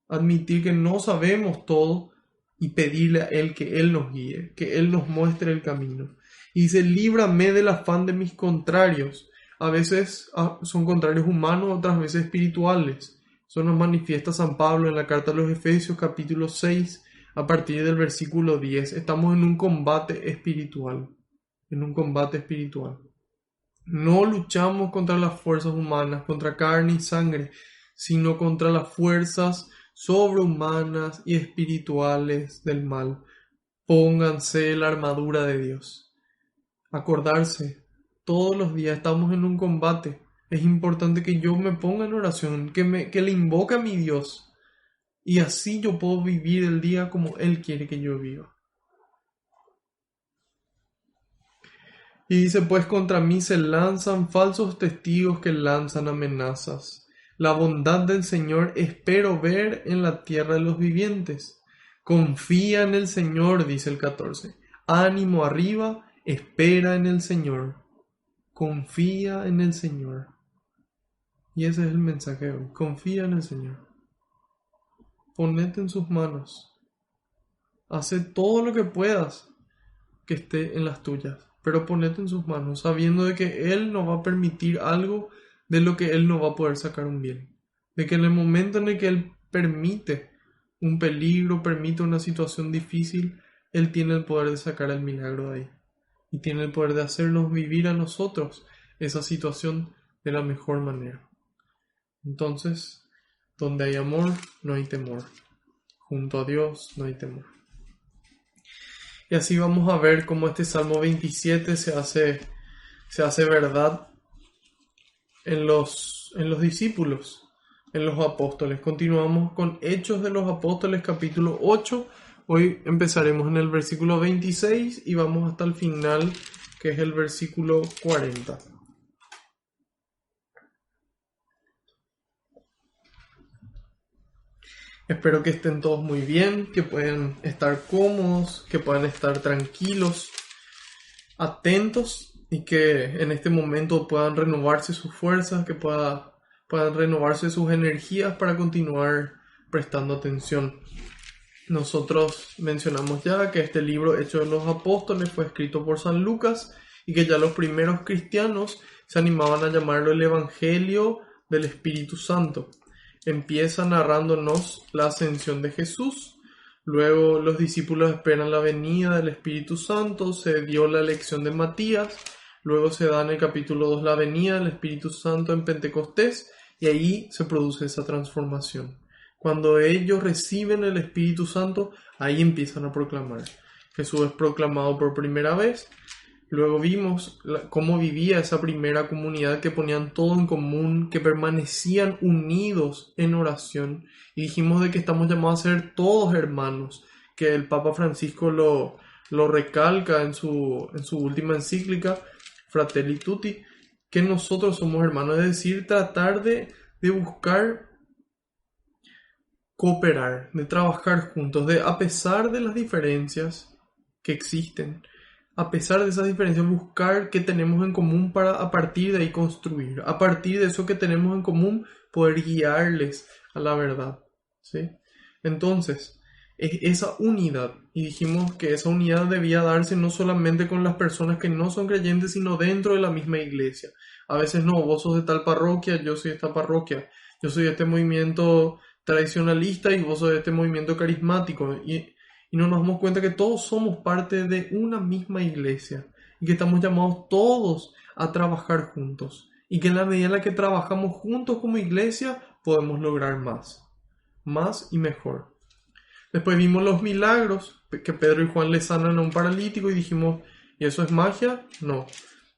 admitir que no sabemos todo y pedirle a Él que Él nos guíe, que Él nos muestre el camino. Y dice, líbrame del afán de mis contrarios. A veces son contrarios humanos, otras veces espirituales. Eso nos manifiesta San Pablo en la carta a los Efesios capítulo 6, a partir del versículo 10. Estamos en un combate espiritual. No luchamos contra las fuerzas humanas, contra carne y sangre, sino contra las fuerzas sobrehumanas y espirituales del mal. Pónganse la armadura de Dios. Acordarse, todos los días estamos en un combate. Es importante que yo me ponga en oración, que le invoque a mi Dios. Y así yo puedo vivir el día como Él quiere que yo viva. Y dice, pues contra mí se lanzan falsos testigos que lanzan amenazas. La bondad del Señor espero ver en la tierra de los vivientes. Confía en el Señor, dice el 14. Ánimo arriba, espera en el Señor. Confía en el Señor. Y ese es el mensaje de hoy. Confía en el Señor. Ponete en sus manos. Hace todo lo que puedas que esté en las tuyas, pero ponete en sus manos, sabiendo de que Él no va a permitir algo de lo que Él no va a poder sacar un bien. De que en el momento en el que Él permite un peligro, permite una situación difícil, Él tiene el poder de sacar el milagro de ahí. Y tiene el poder de hacernos vivir a nosotros esa situación de la mejor manera. Entonces, donde hay amor, no hay temor. Junto a Dios no hay temor. Y así vamos a ver cómo este Salmo 27 se hace verdad en los discípulos, en los apóstoles. Continuamos con Hechos de los Apóstoles, capítulo 8. Hoy empezaremos en el versículo 26 y vamos hasta el final, que es el versículo 40. Espero que estén todos muy bien, que puedan estar cómodos, que puedan estar tranquilos, atentos y que en este momento puedan renovarse sus fuerzas, que puedan renovarse sus energías para continuar prestando atención. Nosotros mencionamos ya que este libro Hechos de los Apóstoles fue escrito por San Lucas y que ya los primeros cristianos se animaban a llamarlo el Evangelio del Espíritu Santo. Empieza narrándonos la ascensión de Jesús, luego los discípulos esperan la venida del Espíritu Santo, se dio la elección de Matías, luego se da en el capítulo 2 la venida del Espíritu Santo en Pentecostés y ahí se produce esa transformación. Cuando ellos reciben el Espíritu Santo, ahí empiezan a proclamar. Jesús es proclamado por primera vez. Luego vimos cómo vivía esa primera comunidad que ponían todo en común, que permanecían unidos en oración. Y dijimos de que estamos llamados a ser todos hermanos, que el Papa Francisco lo recalca en su última encíclica, Fratelli Tutti, que nosotros somos hermanos, es decir, tratar de buscar cooperar, de trabajar juntos, de a pesar de las diferencias que existen, a pesar de esas diferencias, buscar qué tenemos en común para a partir de ahí construir, a partir de eso que tenemos en común, poder guiarles a la verdad, ¿sí? Entonces, es esa unidad, y dijimos que esa unidad debía darse no solamente con las personas que no son creyentes, sino dentro de la misma iglesia. A veces no, vos sos de tal parroquia, yo soy de esta parroquia, yo soy de este movimiento tradicionalista y vos sos de este movimiento carismático, y no nos damos cuenta que todos somos parte de una misma iglesia y que estamos llamados todos a trabajar juntos y que en la medida en la que trabajamos juntos como iglesia podemos lograr más y mejor. Después vimos los milagros, que Pedro y Juan le sanan a un paralítico y dijimos, ¿y eso es magia? No,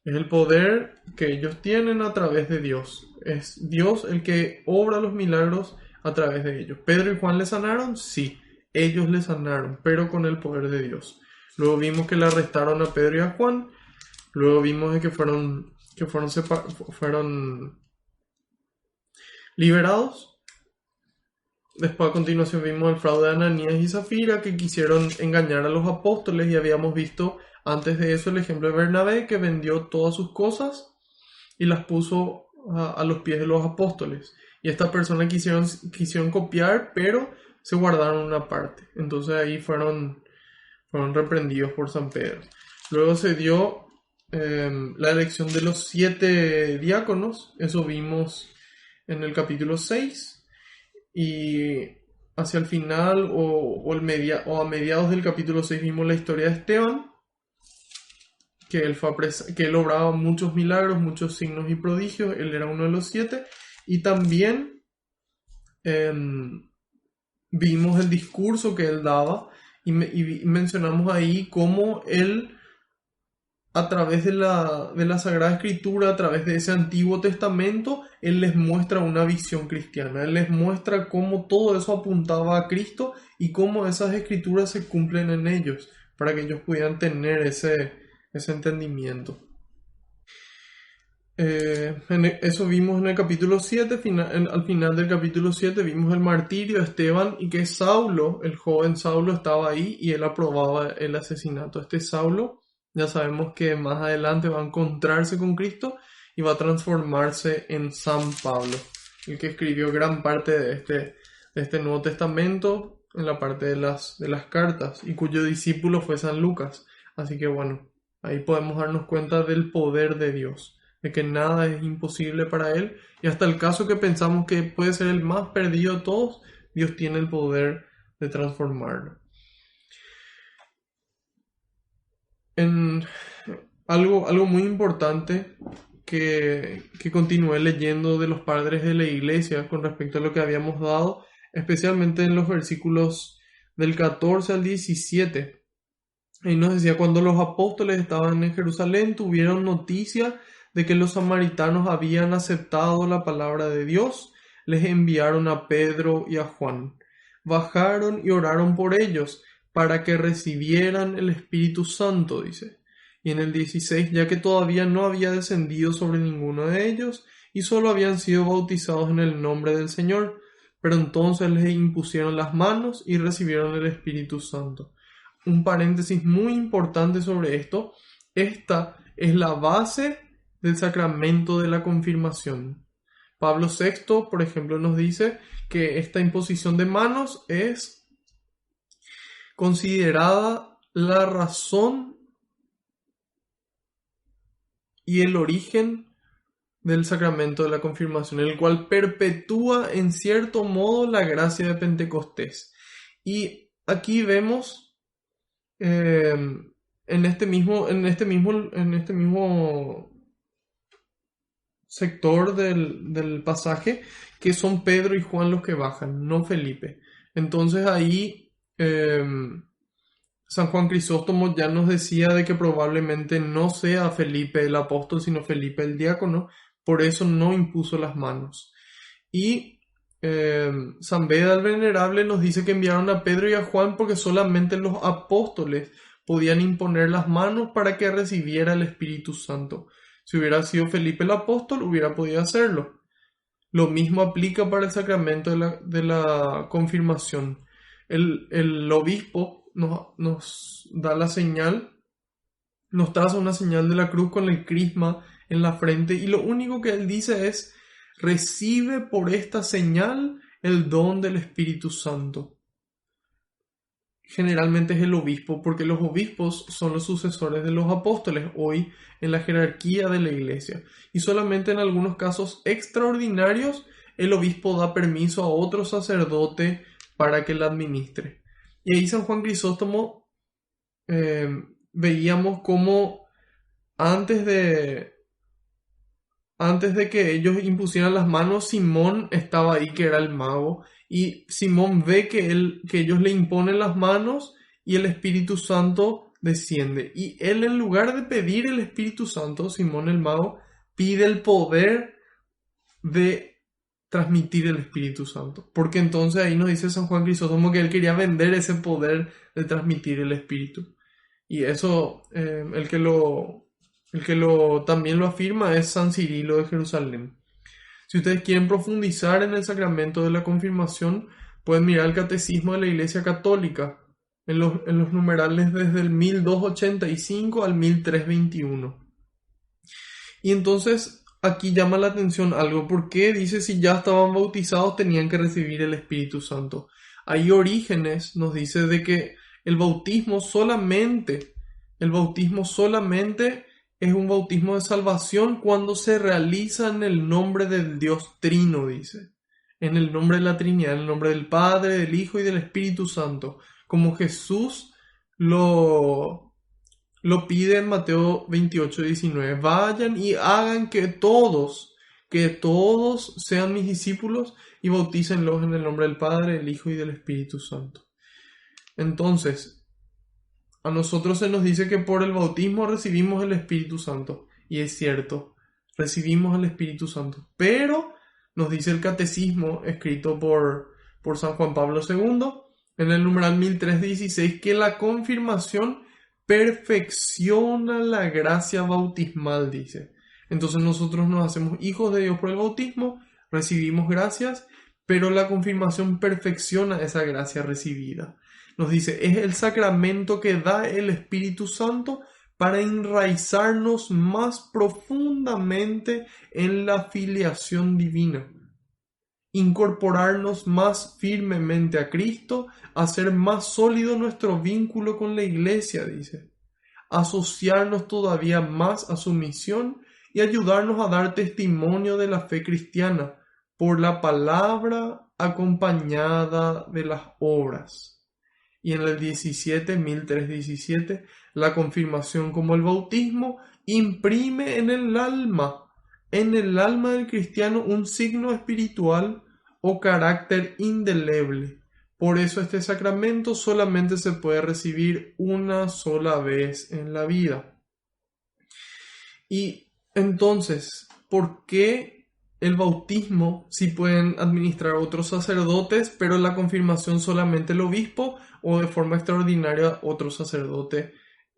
es el poder que ellos tienen a través de Dios. Es Dios el que obra los milagros a través de ellos. ¿Pedro y Juan le sanaron? Sí, ellos le sanaron, pero con el poder de Dios. Luego vimos que le arrestaron a Pedro y a Juan. Luego vimos de que fueron liberados. Después a continuación vimos el fraude de Ananías y Zafira, que quisieron engañar a los apóstoles, y habíamos visto antes de eso el ejemplo de Bernabé, que vendió todas sus cosas y las puso a los pies de los apóstoles. Y estas personas quisieron copiar, pero se guardaron una parte. Entonces ahí fueron reprendidos por San Pedro. Luego se dio la elección de los 7 diáconos. Eso vimos en el capítulo 6. Y hacia el final o a mediados del capítulo 6 vimos la historia de Esteban, que él obraba muchos milagros, muchos signos y prodigios. Él era uno de los 7. Y también vimos el discurso que él daba y mencionamos ahí cómo él, a través de la Sagrada Escritura, a través de ese Antiguo Testamento, él les muestra una visión cristiana. Él les muestra cómo todo eso apuntaba a Cristo y cómo esas escrituras se cumplen en ellos, para que ellos pudieran tener ese entendimiento. Eso vimos en el capítulo 7, al final del capítulo 7 vimos el martirio de Esteban y que Saulo, el joven Saulo, estaba ahí y él aprobaba el asesinato. Este Saulo, ya sabemos que más adelante va a encontrarse con Cristo y va a transformarse en San Pablo, el que escribió gran parte de este Nuevo Testamento en la parte de las cartas y cuyo discípulo fue San Lucas. Así que bueno, ahí podemos darnos cuenta del poder de Dios, de que nada es imposible para Él, y hasta el caso que pensamos que puede ser el más perdido de todos, Dios tiene el poder de transformarlo. En algo muy importante que continué leyendo de los padres de la iglesia con respecto a lo que habíamos dado, especialmente en los versículos del 14 al 17. Y nos decía, cuando los apóstoles estaban en Jerusalén, tuvieron noticia de que los samaritanos habían aceptado la palabra de Dios, les enviaron a Pedro y a Juan. Bajaron y oraron por ellos para que recibieran el Espíritu Santo, dice. Y en el 16, ya que todavía no había descendido sobre ninguno de ellos, y solo habían sido bautizados en el nombre del Señor, pero entonces les impusieron las manos y recibieron el Espíritu Santo. Un paréntesis muy importante sobre esto. Esta es la base del sacramento de la confirmación. Pablo VI, por ejemplo, nos dice que esta imposición de manos es considerada la razón y el origen del sacramento de la confirmación, el cual perpetúa en cierto modo la gracia de Pentecostés. Y aquí vemos en este mismo sector del pasaje que son Pedro y Juan los que bajan, no Felipe. Entonces ahí San Juan Crisóstomo ya nos decía de que probablemente no sea Felipe el apóstol, sino Felipe el diácono, por eso no impuso las manos. Y San Beda el Venerable nos dice que enviaron a Pedro y a Juan porque solamente los apóstoles podían imponer las manos para que recibiera el Espíritu Santo. Si hubiera sido Felipe el apóstol, hubiera podido hacerlo. Lo mismo aplica para el sacramento de la confirmación. El obispo nos da la señal, nos traza una señal de la cruz con el crisma en la frente y lo único que él dice es: recibe por esta señal el don del Espíritu Santo. Generalmente es el obispo, porque los obispos son los sucesores de los apóstoles hoy en la jerarquía de la iglesia. Y solamente en algunos casos extraordinarios el obispo da permiso a otro sacerdote para que la administre. Y ahí San Juan Crisóstomo veíamos cómo antes de que ellos impusieran las manos, Simón estaba ahí, que era el mago, y Simón ve que ellos le imponen las manos y el Espíritu Santo desciende. Y él, en lugar de pedir el Espíritu Santo, Simón el mago pide el poder de transmitir el Espíritu Santo. Porque entonces ahí nos dice San Juan Crisóstomo que él quería vender ese poder de transmitir el Espíritu. Y eso, el que también lo afirma es San Cirilo de Jerusalén. Si ustedes quieren profundizar en el sacramento de la confirmación, pueden mirar el Catecismo de la Iglesia Católica en los numerales desde el 1285 al 1321. Y entonces aquí llama la atención algo. ¿Por qué dice si ya estaban bautizados tenían que recibir el Espíritu Santo? Ahí Orígenes nos dice de que el bautismo solamente es un bautismo de salvación cuando se realiza en el nombre del Dios Trino, dice. En el nombre de la Trinidad, en el nombre del Padre, del Hijo y del Espíritu Santo. Como Jesús lo pide en Mateo 28:19. Vayan y hagan que todos sean mis discípulos y bautícenlos en el nombre del Padre, del Hijo y del Espíritu Santo. Entonces, a nosotros se nos dice que por el bautismo recibimos el Espíritu Santo. Y es cierto, recibimos el Espíritu Santo. Pero nos dice el Catecismo, escrito por San Juan Pablo II, en el numeral 1316, que la confirmación perfecciona la gracia bautismal, dice. Entonces nosotros nos hacemos hijos de Dios por el bautismo, recibimos gracias, pero la confirmación perfecciona esa gracia recibida. Nos dice, es el sacramento que da el Espíritu Santo para enraizarnos más profundamente en la filiación divina, incorporarnos más firmemente a Cristo, hacer más sólido nuestro vínculo con la Iglesia, dice, asociarnos todavía más a su misión y ayudarnos a dar testimonio de la fe cristiana por la palabra acompañada de las obras. Y en el 17, la confirmación como el bautismo imprime en el alma del cristiano un signo espiritual o carácter indeleble. Por eso este sacramento solamente se puede recibir una sola vez en la vida. Y entonces, ¿por qué el bautismo sí pueden administrar otros sacerdotes, pero la confirmación solamente el obispo o de forma extraordinaria otro sacerdote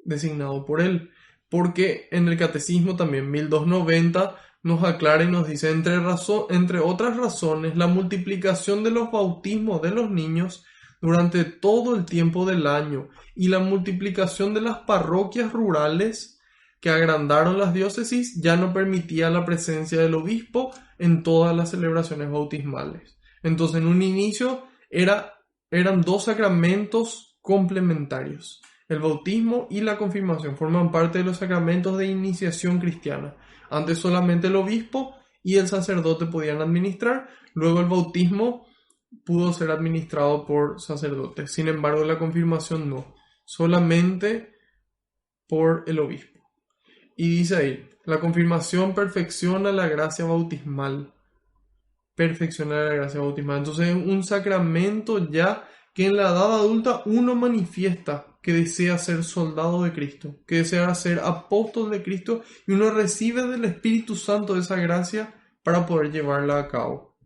designado por él? Porque en el Catecismo también 1290 nos aclara y nos dice, entre otras razones, la multiplicación de los bautismos de los niños durante todo el tiempo del año y la multiplicación de las parroquias rurales que agrandaron las diócesis ya no permitía la presencia del obispo en todas las celebraciones bautismales. Entonces, en un inicio eran dos sacramentos complementarios. El bautismo y la confirmación forman parte de los sacramentos de iniciación cristiana. Antes solamente el obispo y el sacerdote podían administrar, luego el bautismo pudo ser administrado por sacerdotes. Sin embargo, la confirmación no, solamente por el obispo. Y dice ahí, la confirmación perfecciona la gracia bautismal. Perfecciona la gracia bautismal. Entonces es un sacramento ya que en la edad adulta uno manifiesta que desea ser soldado de Cristo, que desea ser apóstol de Cristo, y uno recibe del Espíritu Santo esa gracia para poder llevarla a cabo.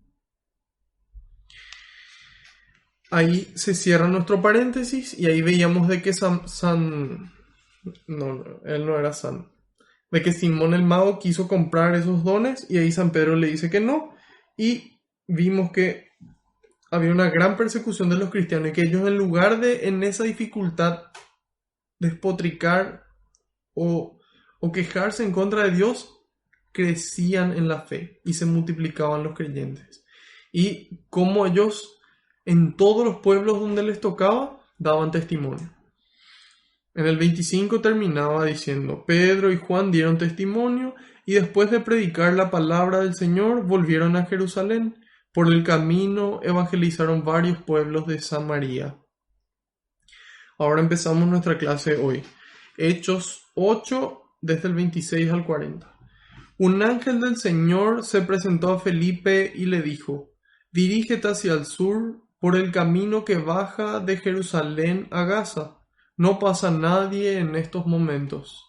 Ahí se cierra nuestro paréntesis y ahí veíamos de que él no era San. De que Simón el Mago quiso comprar esos dones y ahí San Pedro le dice que no, y vimos que había una gran persecución de los cristianos y que ellos, en lugar de en esa dificultad despotricar o quejarse en contra de Dios, crecían en la fe y se multiplicaban los creyentes. Y como ellos en todos los pueblos donde les tocaba daban testimonio. En el 25 terminaba diciendo, Pedro y Juan dieron testimonio y después de predicar la palabra del Señor volvieron a Jerusalén. Por el camino evangelizaron varios pueblos de Samaria. Ahora empezamos nuestra clase hoy. Hechos 8, desde el 26 al 40. Un ángel del Señor se presentó a Felipe y le dijo, dirígete hacia el sur por el camino que baja de Jerusalén a Gaza. No pasa nadie en estos momentos.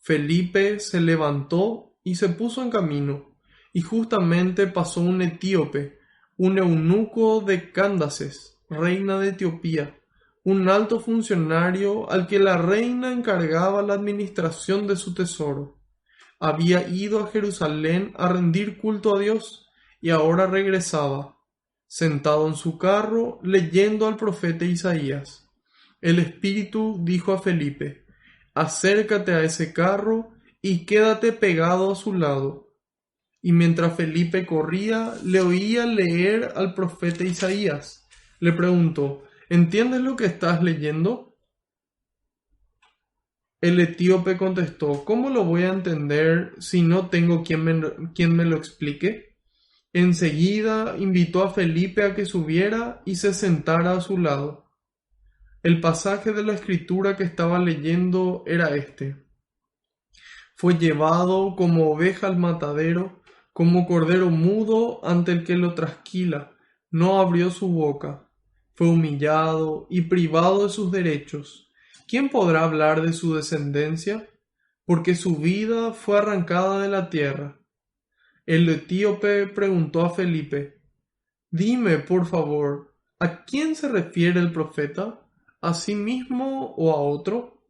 Felipe se levantó y se puso en camino, y justamente pasó un etíope, un eunuco de Cándaces, reina de Etiopía, un alto funcionario al que la reina encargaba la administración de su tesoro. Había ido a Jerusalén a rendir culto a Dios y ahora regresaba, sentado en su carro, leyendo al profeta Isaías. El Espíritu dijo a Felipe, acércate a ese carro y quédate pegado a su lado. Y mientras Felipe corría, le oía leer al profeta Isaías. Le preguntó, ¿entiendes lo que estás leyendo? El etíope contestó, ¿cómo lo voy a entender si no tengo quien me lo explique? Enseguida invitó a Felipe a que subiera y se sentara a su lado. El pasaje de la escritura que estaba leyendo era este. Fue llevado como oveja al matadero, como cordero mudo ante el que lo trasquila. No abrió su boca. Fue humillado y privado de sus derechos. ¿Quién podrá hablar de su descendencia? Porque su vida fue arrancada de la tierra. El etíope preguntó a Felipe, dime, por favor, ¿a quién se refiere el profeta? ¿A sí mismo o a otro?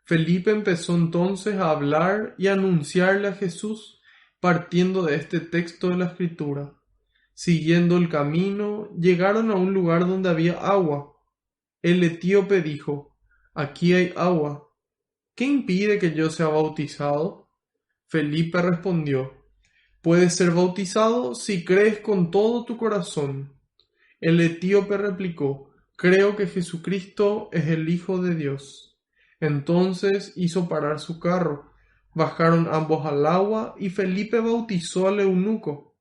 Felipe empezó entonces a hablar y a anunciarle a Jesús, partiendo de este texto de la Escritura. Siguiendo el camino, llegaron a un lugar donde había agua. El etíope dijo: «Aquí hay agua. ¿Qué impide que yo sea bautizado?». Felipe respondió: «Puedes ser bautizado si crees con todo tu corazón». El etíope replicó: «Creo que Jesucristo es el Hijo de Dios». Entonces hizo parar su carro. Bajaron ambos al agua y Felipe bautizó al eunuco.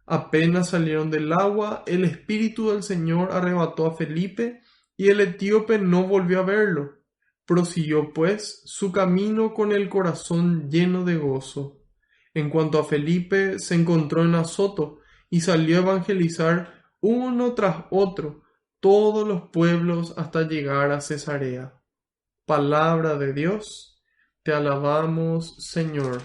Apenas salieron del agua, el Espíritu del Señor arrebató a Felipe y el etíope no volvió a verlo. Prosiguió, pues, su camino con el corazón lleno de gozo. En cuanto a Felipe, se encontró en Azoto y salió a evangelizar uno tras otro todos los pueblos hasta llegar a Cesarea. Palabra de Dios, te alabamos, Señor.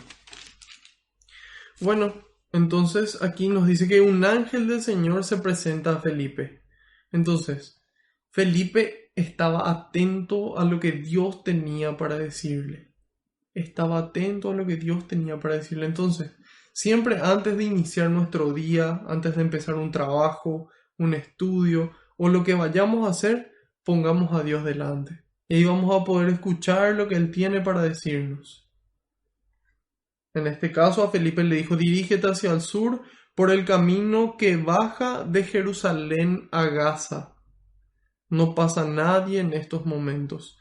Bueno, entonces aquí nos dice que un ángel del Señor se presenta a Felipe. Entonces, Felipe estaba atento a lo que Dios tenía para decirle. Estaba atento a lo que Dios tenía para decirle. Entonces, siempre antes de iniciar nuestro día, antes de empezar un trabajo, un estudio o lo que vayamos a hacer, pongamos a Dios delante. Y ahí vamos a poder escuchar lo que Él tiene para decirnos. En este caso a Felipe le dijo: «Dirígete hacia el sur por el camino que baja de Jerusalén a Gaza». No pasa nadie en estos momentos.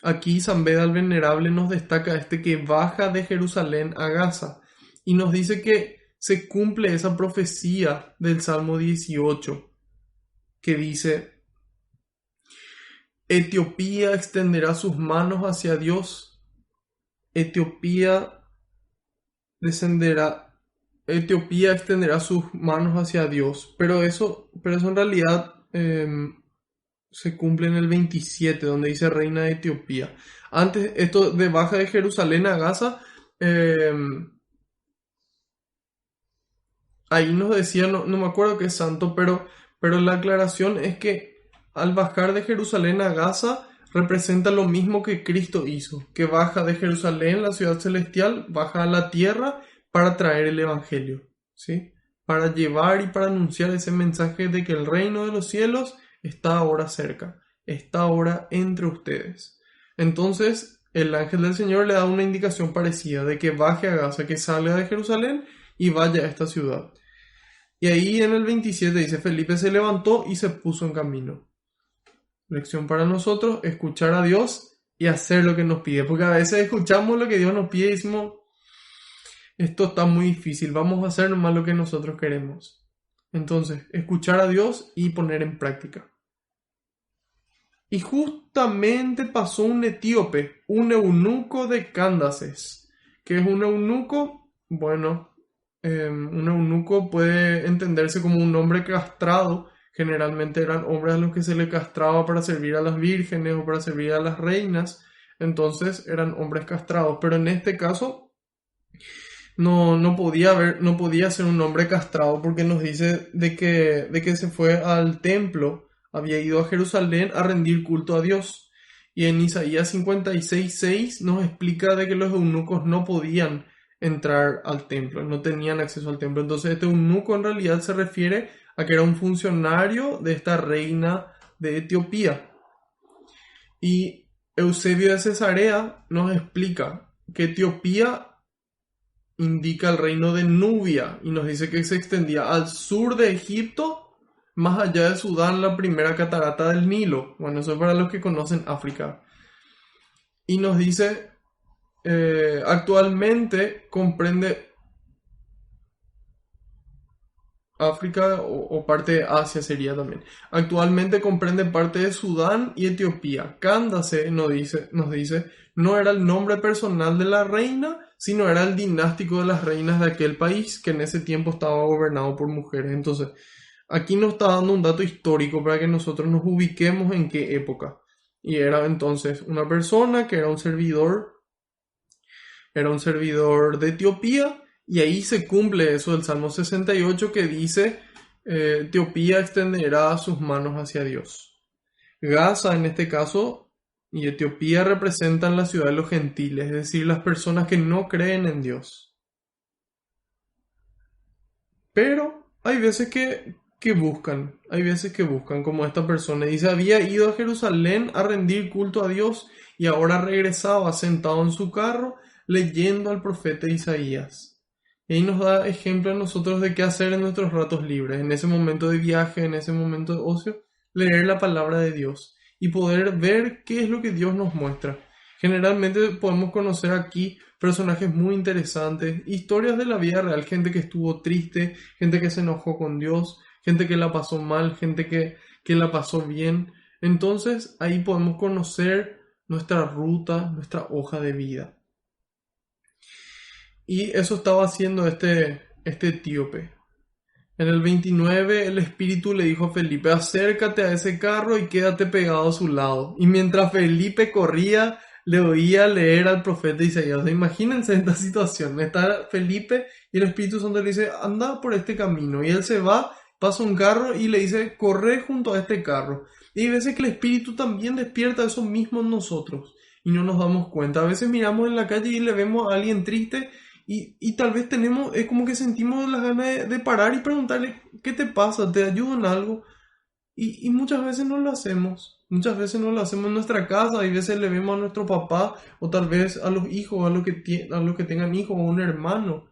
Aquí San Beda el Venerable nos destaca este que baja de Jerusalén a Gaza y nos dice que se cumple esa profecía del Salmo 18 que dice: «Etiopía extenderá sus manos hacia Dios, Etiopía extenderá sus manos hacia Dios». Pero eso en realidad se cumple en el 27, donde dice reina de Etiopía. Antes, esto de baja de Jerusalén a Gaza, ahí nos decía, no me acuerdo qué santo, pero la aclaración es que al bajar de Jerusalén a Gaza representa lo mismo que Cristo hizo, que baja de Jerusalén, la ciudad celestial, baja a la tierra para traer el Evangelio, ¿sí? Para llevar y para anunciar ese mensaje de que el reino de los cielos está ahora cerca, está ahora entre ustedes. Entonces, el ángel del Señor le da una indicación parecida de que baje a Gaza, que salga de Jerusalén y vaya a esta ciudad. Y ahí en el 27 dice: Felipe se levantó y se puso en camino. Lección para nosotros: escuchar a Dios y hacer lo que nos pide, porque a veces escuchamos lo que Dios nos pide y decimos: esto está muy difícil, vamos a hacer nomás lo que nosotros queremos. Entonces, escuchar a Dios y poner en práctica. Y justamente pasó un etíope, un eunuco de Candaces. ¿Qué es un eunuco? Bueno, un eunuco puede entenderse como un hombre castrado. Generalmente eran hombres a los que se le castraba para servir a las vírgenes o para servir a las reinas. Entonces eran hombres castrados. Pero en este caso no podía ser un hombre castrado, porque nos dice de que se fue al templo. Había ido a Jerusalén a rendir culto a Dios. Y en Isaías 56:6 nos explica de que los eunucos no podían entrar al templo, no tenían acceso al templo. Entonces este eunuco en realidad se refiere a que era un funcionario de esta reina de Etiopía. Y Eusebio de Cesarea nos explica que Etiopía indica el reino de Nubia y nos dice que se extendía al sur de Egipto, más allá de Sudán, la primera catarata del Nilo. Bueno, eso es para los que conocen África. Y nos dice, actualmente comprende África o parte de Asia sería también. Actualmente comprende parte de Sudán y Etiopía. Candace nos dice, no era el nombre personal de la reina, sino era el dinástico de las reinas de aquel país que en ese tiempo estaba gobernado por mujeres. Entonces, aquí nos está dando un dato histórico para que nosotros nos ubiquemos en qué época. Y era entonces una persona que era un servidor de Etiopía, y ahí se cumple eso del Salmo 68 que dice: Etiopía extenderá sus manos hacia Dios. Gaza en este caso y Etiopía representan la ciudad de los gentiles, es decir, las personas que no creen en Dios. Pero hay veces que buscan, hay veces que buscan, como esta persona. Dice, había ido a Jerusalén a rendir culto a Dios y ahora regresaba sentado en su carro leyendo al profeta Isaías. Y ahí nos da ejemplo a nosotros de qué hacer en nuestros ratos libres, en ese momento de viaje, en ese momento de ocio, leer la palabra de Dios y poder ver qué es lo que Dios nos muestra. Generalmente podemos conocer aquí personajes muy interesantes, historias de la vida real, gente que estuvo triste, gente que se enojó con Dios, gente que la pasó mal, gente que la pasó bien. Entonces ahí podemos conocer nuestra ruta, nuestra hoja de vida. Y eso estaba haciendo este etíope. En el 29 el espíritu le dijo a Felipe, acércate a ese carro y quédate pegado a su lado. Y mientras Felipe corría, le oía leer al profeta Isaías. O sea, imagínense esta situación. Está Felipe y el Espíritu Santo le dice, anda por este camino. Y él se va, pasa un carro y le dice, corre junto a este carro. Y hay veces que el Espíritu también despierta eso mismo en nosotros y no nos damos cuenta. A veces miramos en la calle y le vemos a alguien triste y tal vez es como que sentimos las ganas de parar y preguntarle, ¿qué te pasa? ¿Te ayudo en algo? Y muchas veces no lo hacemos. Muchas veces no lo hacemos en nuestra casa. Hay veces le vemos a nuestro papá o tal vez a los hijos, a los que tengan hijos o un hermano.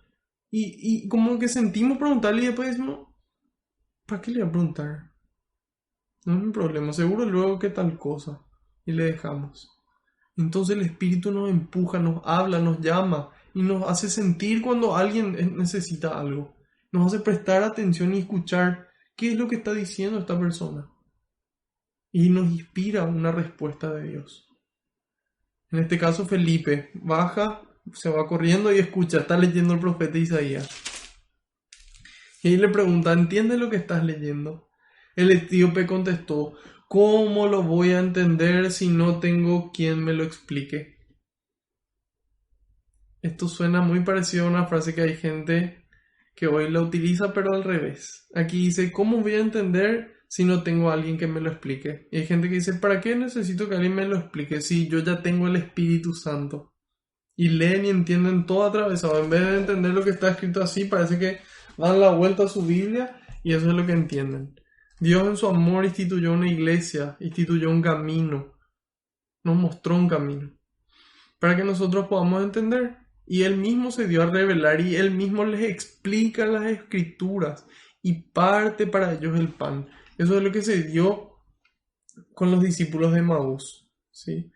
Y como que sentimos preguntarle y después decimos, ¿para qué le voy a preguntar? No es mi problema, seguro luego que tal cosa. Y le dejamos. Entonces el Espíritu nos empuja, nos habla, nos llama y nos hace sentir cuando alguien necesita algo. Nos hace prestar atención y escuchar qué es lo que está diciendo esta persona. Y nos inspira una respuesta de Dios. En este caso Felipe baja, se va corriendo y escucha, está leyendo el profeta Isaías. Y ahí le pregunta, ¿entiendes lo que estás leyendo? El etíope contestó, ¿cómo lo voy a entender si no tengo quien me lo explique? Esto suena muy parecido a una frase que hay gente que hoy la utiliza, pero al revés. Aquí dice, ¿cómo voy a entender si no tengo a alguien que me lo explique? Y hay gente que dice, ¿para qué necesito que alguien me lo explique si yo ya tengo el Espíritu Santo? Y leen y entienden todo atravesado. En vez de entender lo que está escrito así, parece que dan la vuelta a su Biblia y eso es lo que entienden. Dios en su amor instituyó una iglesia, instituyó un camino, nos mostró un camino para que nosotros podamos entender. Y Él mismo se dio a revelar y Él mismo les explica las escrituras y parte para ellos el pan. Eso es lo que se dio con los discípulos de Maús, ¿sí?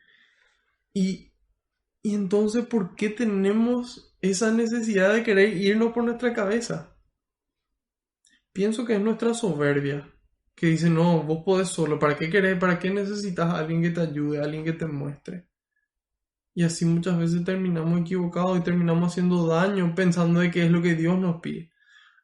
Y entonces, ¿por qué tenemos esa necesidad de querer irnos por nuestra cabeza? Pienso que es nuestra soberbia, que dice, no, vos podés solo, ¿para qué querés? ¿Para qué necesitas a alguien que te ayude, a alguien que te muestre? Y así muchas veces terminamos equivocados y terminamos haciendo daño pensando de qué es lo que Dios nos pide.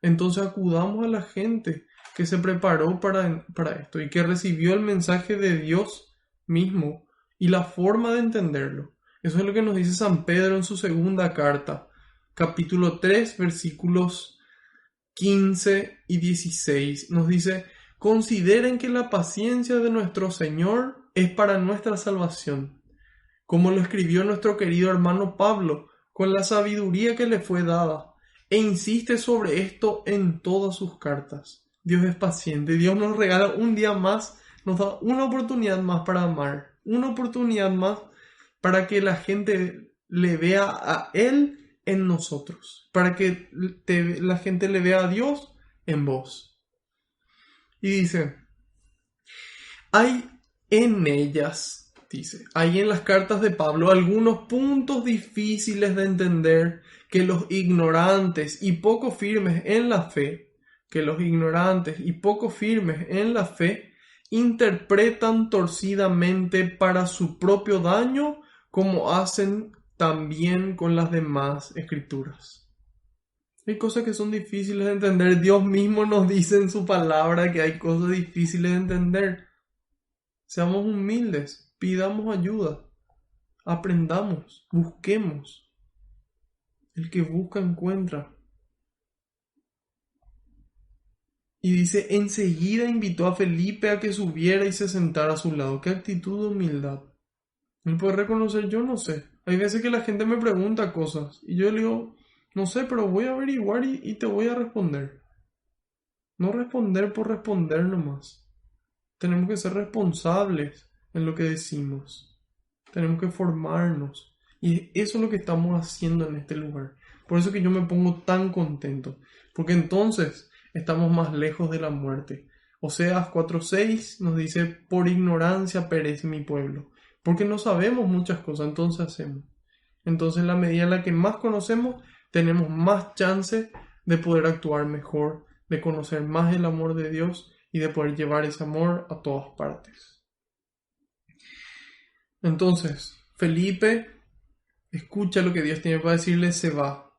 Entonces acudamos a la gente que se preparó para esto y que recibió el mensaje de Dios mismo y la forma de entenderlo. Eso es lo que nos dice San Pedro en su segunda carta, capítulo 3, versículos 15 y 16. Nos dice, consideren que la paciencia de nuestro Señor es para nuestra salvación, como lo escribió nuestro querido hermano Pablo, con la sabiduría que le fue dada, e insiste sobre esto en todas sus cartas. Dios es paciente, Dios nos regala un día más, nos da una oportunidad más para amar, una oportunidad más para que la gente le vea a Él en nosotros, para que la gente le vea a Dios en vos. Y dice, hay en ellas, dice, hay en las cartas de Pablo algunos puntos difíciles de entender que los ignorantes y poco firmes en la fe, interpretan torcidamente para su propio daño, como hacen también con las demás escrituras. Hay cosas que son difíciles de entender. Dios mismo nos dice en su palabra que hay cosas difíciles de entender. Seamos humildes, pidamos ayuda, aprendamos, busquemos. El que busca encuentra. Y dice, enseguida invitó a Felipe a que subiera y se sentara a su lado. Qué actitud de humildad. Él puede reconocer, yo no sé. Hay veces que la gente me pregunta cosas y yo le digo, no sé, pero voy a averiguar y te voy a responder. No responder por responder nomás. Tenemos que ser responsables en lo que decimos. Tenemos que formarnos. Y eso es lo que estamos haciendo en este lugar. Por eso que yo me pongo tan contento. Porque entonces estamos más lejos de la muerte. Oseas 4:6 nos dice, por ignorancia perece mi pueblo. Porque no sabemos muchas cosas, entonces hacemos. Entonces, en la medida en la que más conocemos, tenemos más chance de poder actuar mejor, de conocer más el amor de Dios y de poder llevar ese amor a todas partes. Entonces, Felipe escucha lo que Dios tiene para decirle, se va.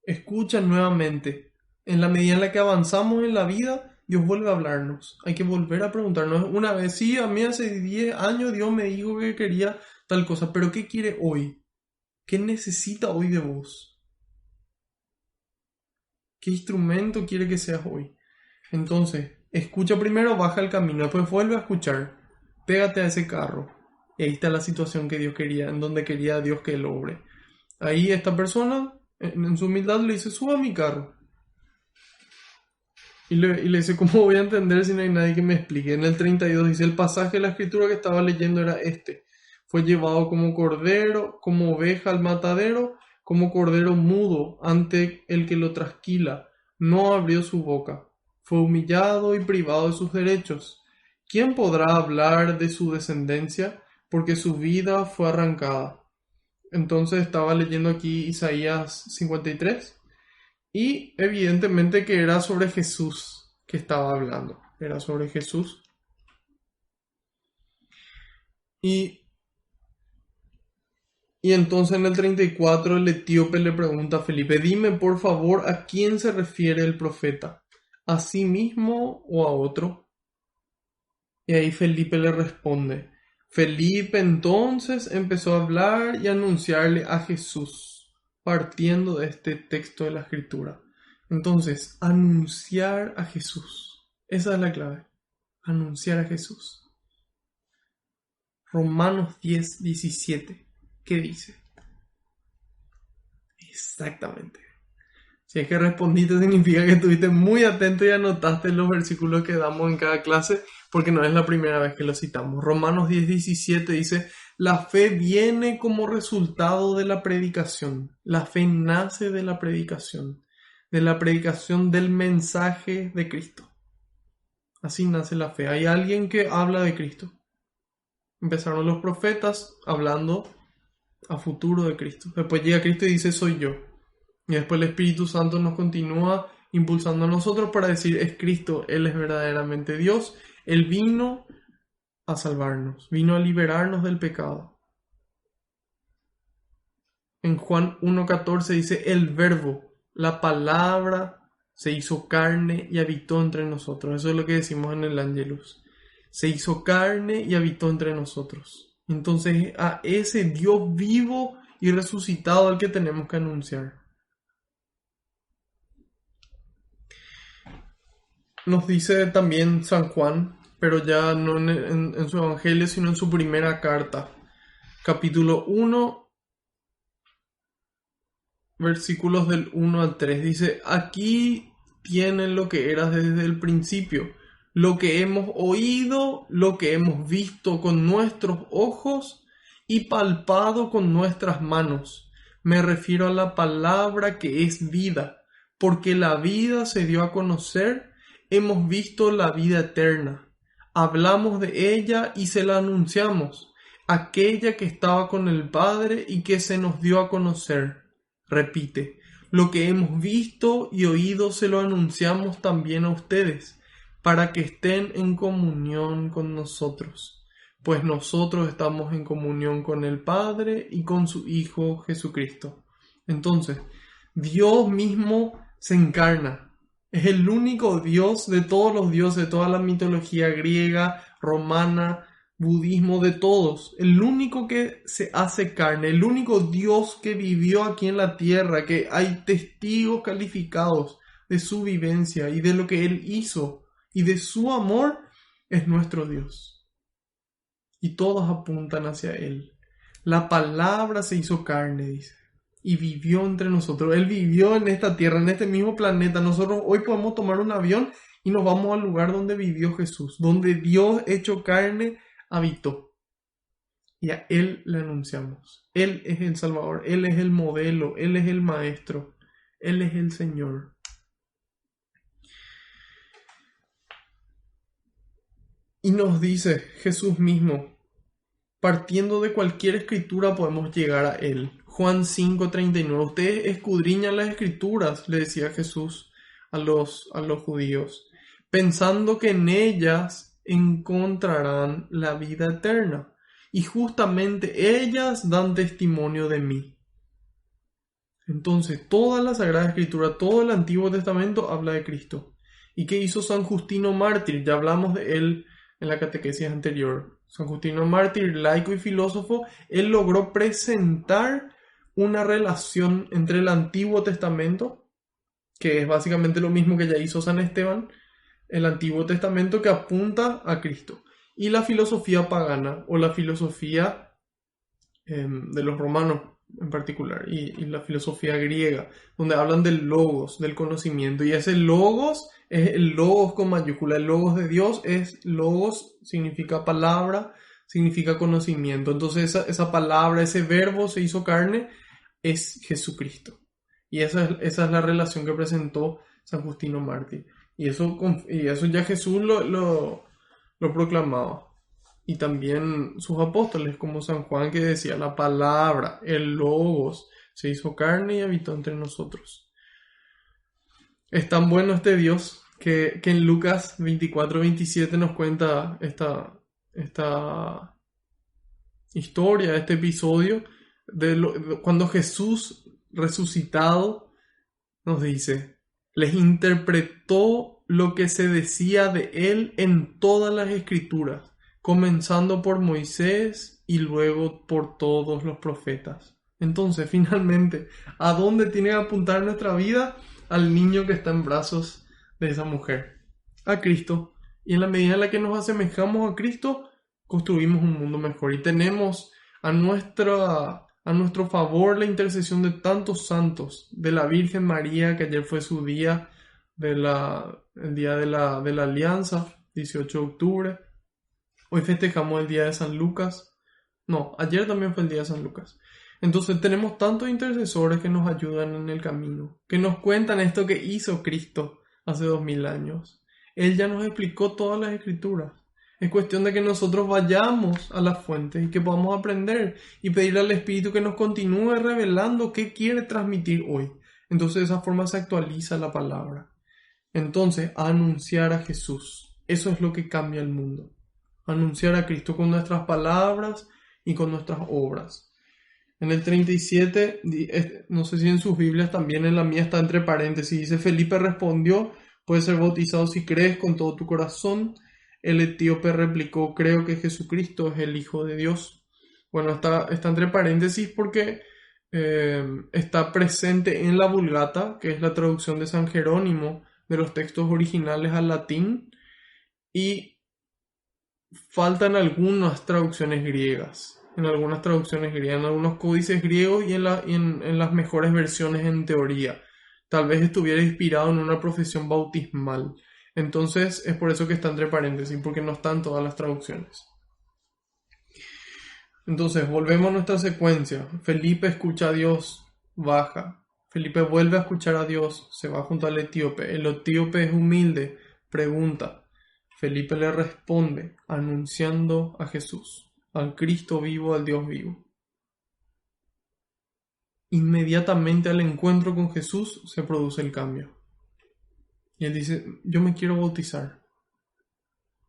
Escucha nuevamente. En la medida en la que avanzamos en la vida, Dios vuelve a hablarnos. Hay que volver a preguntarnos una vez, sí, a mí hace 10 años Dios me dijo que quería tal cosa, pero ¿qué quiere hoy? ¿Qué necesita hoy de vos? ¿Qué instrumento quiere que seas hoy? Entonces, escucha primero, baja el camino, después vuelve a escuchar. Pégate a ese carro. Y ahí está la situación que Dios quería, en donde quería Dios que él obre. Ahí esta persona, en su humildad, le dice, suba a mi carro. Y le dice, ¿cómo voy a entender si no hay nadie que me explique? En el 32 dice, el pasaje de la escritura que estaba leyendo era este. Fue llevado como cordero, como oveja al matadero, como cordero mudo ante el que lo trasquila. No abrió su boca. Fue humillado y privado de sus derechos. ¿Quién podrá hablar de su descendencia? Porque su vida fue arrancada. Entonces estaba leyendo aquí Isaías 53. Y evidentemente que era sobre Jesús que estaba hablando. Era sobre Jesús. Y entonces en el 34 el etíope le pregunta a Felipe, dime por favor a quién se refiere el profeta, ¿a sí mismo o a otro? Y ahí Felipe le responde. Felipe entonces empezó a hablar y a anunciarle a Jesús, partiendo de este texto de la Escritura. Entonces, anunciar a Jesús. Esa es la clave. Anunciar a Jesús. Romanos 10:17. ¿Qué dice? Exactamente. Si es que respondiste, significa que estuviste muy atento y anotaste los versículos que damos en cada clase, porque no es la primera vez que los citamos. Romanos 10:17 dice, la fe viene como resultado de la predicación. La fe nace de la predicación del mensaje de Cristo. Así nace la fe. Hay alguien que habla de Cristo. Empezaron los profetas hablando a futuro de Cristo. Después llega Cristo y dice, soy yo. Y después el Espíritu Santo nos continúa impulsando a nosotros para decir, es Cristo, Él es verdaderamente Dios. Él vino a salvarnos, vino a liberarnos del pecado. En Juan 1:14 dice, el verbo, la palabra, se hizo carne y habitó entre nosotros. Eso es lo que decimos en el Ángelus. Se hizo carne y habitó entre nosotros. Entonces a ese Dios vivo y resucitado al que tenemos que anunciar. Nos dice también San Juan, pero ya no en su evangelio, sino en su primera carta. Capítulo 1, versículos del 1 al 3. Dice, aquí tienen lo que era desde el principio, lo que hemos oído, lo que hemos visto con nuestros ojos y palpado con nuestras manos. Me refiero a la palabra que es vida, porque la vida se dio a conocer, hemos visto la vida eterna. Hablamos de ella y se la anunciamos, aquella que estaba con el Padre y que se nos dio a conocer. Repite, lo que hemos visto y oído se lo anunciamos también a ustedes, para que estén en comunión con nosotros, pues nosotros estamos en comunión con el Padre y con su Hijo Jesucristo. Entonces, Dios mismo se encarna. Es el único Dios de todos los dioses, de toda la mitología griega, romana, budismo, de todos. El único que se hace carne, el único Dios que vivió aquí en la tierra, que hay testigos calificados de su vivencia y de lo que Él hizo y de su amor, es nuestro Dios. Y todos apuntan hacia Él. La palabra se hizo carne, dice, y vivió entre nosotros. Él vivió en esta tierra, en este mismo planeta. Nosotros hoy podemos tomar un avión y nos vamos al lugar donde vivió Jesús, donde Dios hecho carne habitó. Y a Él le anunciamos. Él es el Salvador, Él es el modelo, Él es el Maestro, Él es el Señor. Y nos dice Jesús mismo, partiendo de cualquier escritura podemos llegar a Él. Juan 5:39, ustedes escudriñan las escrituras, le decía Jesús a los judíos, pensando que en ellas encontrarán la vida eterna. Y justamente ellas dan testimonio de mí. Entonces, toda la Sagrada Escritura, todo el Antiguo Testamento habla de Cristo. ¿Y qué hizo San Justino Mártir? Ya hablamos de él en la catequesis anterior. San Justino Mártir, laico y filósofo, él logró presentar una relación entre el Antiguo Testamento, que es básicamente lo mismo que ya hizo San Esteban, el Antiguo Testamento que apunta a Cristo, y la filosofía pagana o la filosofía de los romanos en particular y la filosofía griega, donde hablan del logos, del conocimiento, y ese logos es el logos con mayúscula, el logos de Dios es logos, significa palabra, significa conocimiento, entonces esa palabra, ese verbo se hizo carne, es Jesucristo, y esa es la relación que presentó San Justino Mártir, y eso ya Jesús lo proclamaba. Y también sus apóstoles, como San Juan, que decía, la palabra, el logos, se hizo carne y habitó entre nosotros. Es tan bueno este Dios que en Lucas 24-27 nos cuenta esta historia, este episodio, cuando Jesús resucitado nos dice, les interpretó lo que se decía de él en todas las escrituras, comenzando por Moisés y luego por todos los profetas. Entonces, finalmente, ¿a dónde tiene que apuntar nuestra vida? Al niño que está en brazos de esa mujer, a Cristo. Y en la medida en la que nos asemejamos a Cristo, construimos un mundo mejor. Y tenemos a nuestro favor la intercesión de tantos santos, de la Virgen María, que ayer fue su día, el día de la Alianza, 18 de octubre. Hoy festejamos el día de San Lucas. No, ayer también fue el día de San Lucas. Entonces tenemos tantos intercesores que nos ayudan en el camino, que nos cuentan esto que hizo Cristo hace 2000 años. Él ya nos explicó todas las escrituras. Es cuestión de que nosotros vayamos a las fuentes y que podamos aprender y pedirle al Espíritu que nos continúe revelando qué quiere transmitir hoy. Entonces de esa forma se actualiza la palabra. Entonces, a anunciar a Jesús. Eso es lo que cambia el mundo. Anunciar a Cristo con nuestras palabras y con nuestras obras. En el 37, no sé si en sus Biblias también, en la mía está entre paréntesis, dice, Felipe respondió, puedes ser bautizado si crees con todo tu corazón. El etíope replicó, creo que Jesucristo es el Hijo de Dios. Bueno, está entre paréntesis porque está presente en la Vulgata, que es la traducción de San Jerónimo de los textos originales al latín, y faltan algunas traducciones griegas, en algunos códices griegos y en las mejores versiones en teoría. Tal vez estuviera inspirado en una profesión bautismal. Entonces es por eso que está entre paréntesis, porque no están todas las traducciones. Entonces volvemos a nuestra secuencia. Felipe escucha a Dios, baja. Felipe vuelve a escuchar a Dios, se va junto al etíope. El etíope es humilde, pregunta. Felipe le responde, anunciando a Jesús, al Cristo vivo, al Dios vivo. Inmediatamente al encuentro con Jesús se produce el cambio. Y él dice, yo me quiero bautizar.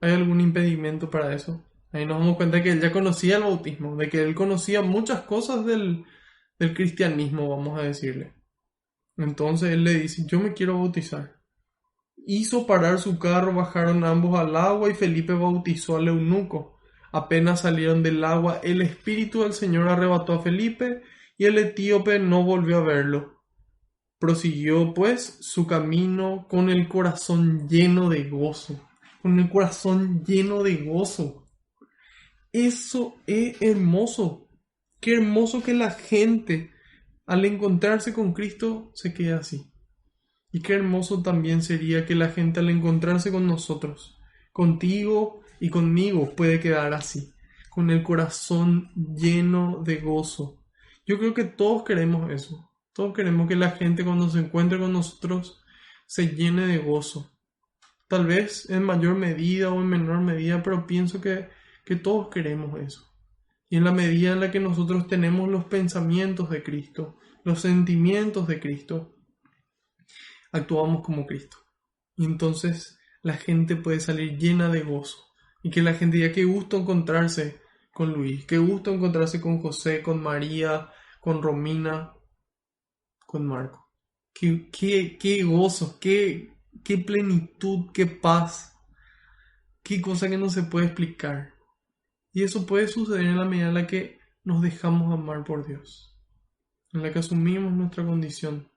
¿Hay algún impedimento para eso? Ahí nos damos cuenta que él ya conocía el bautismo, de que él conocía muchas cosas del cristianismo, vamos a decirle. Entonces él le dice, yo me quiero bautizar. Hizo parar su carro, bajaron ambos al agua y Felipe bautizó al eunuco. Apenas salieron del agua, el Espíritu del Señor arrebató a Felipe y el etíope no volvió a verlo. Prosiguió pues su camino con el corazón lleno de gozo. Con el corazón lleno de gozo. Eso es hermoso. Qué hermoso que la gente al encontrarse con Cristo se quede así. Y qué hermoso también sería que la gente al encontrarse con nosotros, contigo y conmigo, puede quedar así, con el corazón lleno de gozo. Yo creo que todos queremos eso. Todos queremos que la gente cuando se encuentre con nosotros se llene de gozo. Tal vez en mayor medida o en menor medida, pero pienso que todos queremos eso. Y en la medida en la que nosotros tenemos los pensamientos de Cristo, los sentimientos de Cristo, actuamos como Cristo. Y entonces la gente puede salir llena de gozo. Y que la gente diga, qué gusto encontrarse con Luis, qué gusto encontrarse con José, con María, con Romina, con Marco. Qué gozo, qué plenitud, qué paz, qué cosa que no se puede explicar. Y eso puede suceder en la medida en la que nos dejamos amar por Dios, en la que asumimos nuestra condición,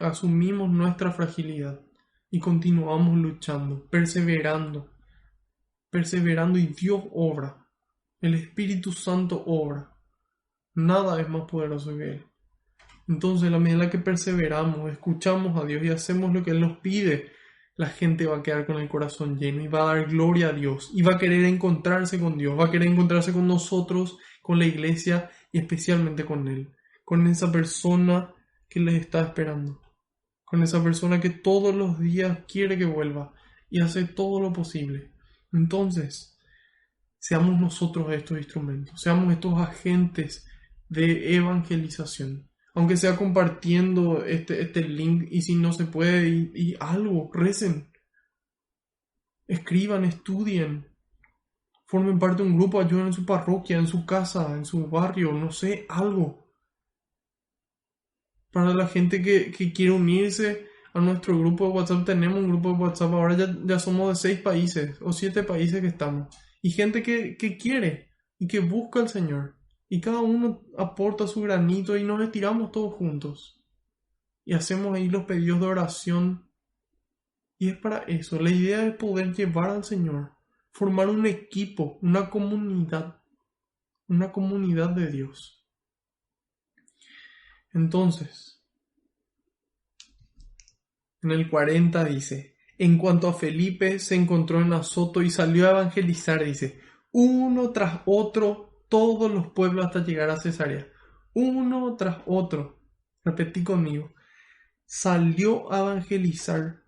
asumimos nuestra fragilidad y continuamos luchando, perseverando y Dios obra, el Espíritu Santo obra. Nada es más poderoso que Él. Entonces, en la medida en la que perseveramos, escuchamos a Dios y hacemos lo que Él nos pide, la gente va a quedar con el corazón lleno y va a dar gloria a Dios y va a querer encontrarse con Dios, va a querer encontrarse con nosotros, con la iglesia y especialmente con Él, con esa persona que les está esperando, con esa persona que todos los días quiere que vuelva y hace todo lo posible. Entonces, seamos nosotros estos instrumentos, seamos estos agentes de evangelización. Aunque sea compartiendo este link, y si no se puede, y algo, recen, escriban, estudien, formen parte de un grupo, ayuden en su parroquia, en su casa, en su barrio, no sé, algo. Para la gente que quiere unirse a nuestro grupo de WhatsApp, tenemos un grupo de WhatsApp, ahora ya somos de 6 países o 7 países que estamos. Y gente que quiere y que busca al Señor. Y cada uno aporta su granito y nos estiramos todos juntos. Y hacemos ahí los pedidos de oración. Y es para eso. La idea es poder llevar al Señor. Formar un equipo, una comunidad de Dios. Entonces, en el 40 dice, en cuanto a Felipe se encontró en Azoto y salió a evangelizar, dice, uno tras otro, todos los pueblos hasta llegar a Cesarea. Uno tras otro. Repetí conmigo. Salió a evangelizar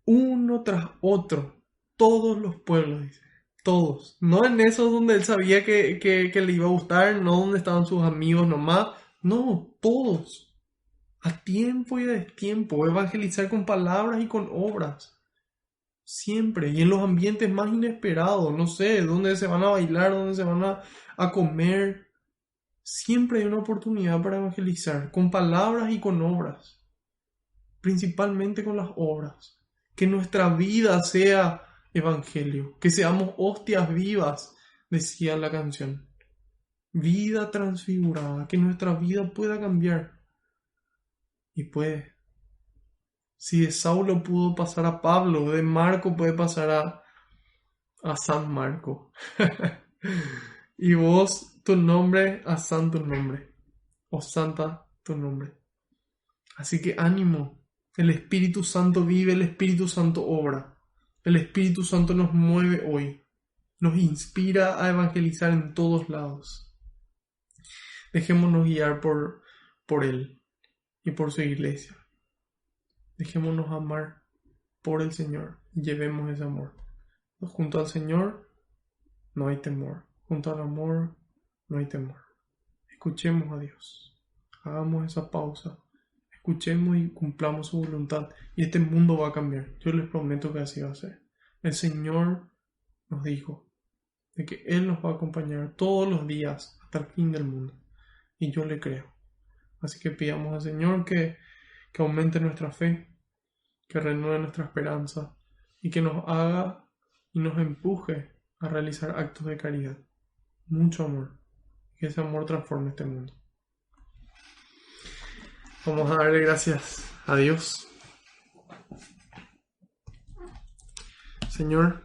uno tras otro. Todos los pueblos, dice. Todos. No en esos donde él sabía que le iba a gustar, no donde estaban sus amigos nomás. No, todos. A tiempo y a destiempo. Evangelizar con palabras y con obras. Siempre. Y en los ambientes más inesperados. No sé, donde se van a bailar, donde se van a comer. Siempre hay una oportunidad para evangelizar. Con palabras y con obras. Principalmente con las obras. Que nuestra vida sea evangelio. Que seamos hostias vivas, decía la canción. Vida transfigurada. Que nuestra vida pueda cambiar. Y puede. Si de Saulo pudo pasar a Pablo, de Marco puede pasar a San Marco. Y vos, tu nombre, a santo nombre. O santa tu nombre. Así que ánimo. El Espíritu Santo vive, el Espíritu Santo obra. El Espíritu Santo nos mueve hoy. Nos inspira a evangelizar en todos lados. Dejémonos guiar por Él y por su iglesia. Dejémonos amar por el Señor y llevemos ese amor. Junto al Señor no hay temor. Junto al amor no hay temor. Escuchemos a Dios. Hagamos esa pausa. Escuchemos y cumplamos su voluntad. Y este mundo va a cambiar. Yo les prometo que así va a ser. El Señor nos dijo de que Él nos va a acompañar todos los días hasta el fin del mundo. Y yo le creo. Así que pidamos al Señor que aumente nuestra fe, que renueve nuestra esperanza y que nos haga y nos empuje a realizar actos de caridad. Mucho amor. Que ese amor transforme este mundo. Vamos a darle gracias a Dios. Señor,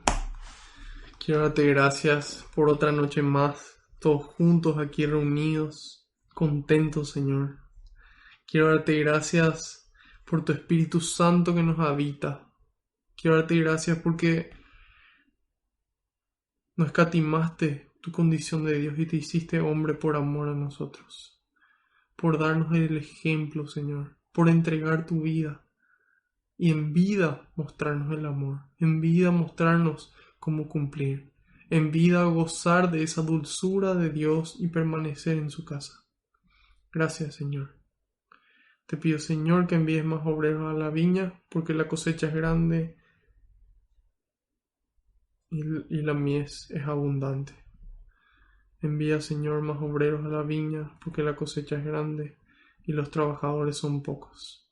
quiero darte gracias por otra noche más, todos juntos aquí reunidos, contentos, Señor. Quiero darte gracias por tu Espíritu Santo que nos habita. Quiero darte gracias porque no escatimaste tu condición de Dios y te hiciste hombre por amor a nosotros, por darnos el ejemplo, Señor, por entregar tu vida y en vida mostrarnos el amor, en vida mostrarnos cómo cumplir, en vida gozar de esa dulzura de Dios y permanecer en su casa. Gracias, Señor. Te pido, Señor, que envíes más obreros a la viña, porque la cosecha es grande y la mies es abundante. Envía, Señor, más obreros a la viña, porque la cosecha es grande y los trabajadores son pocos.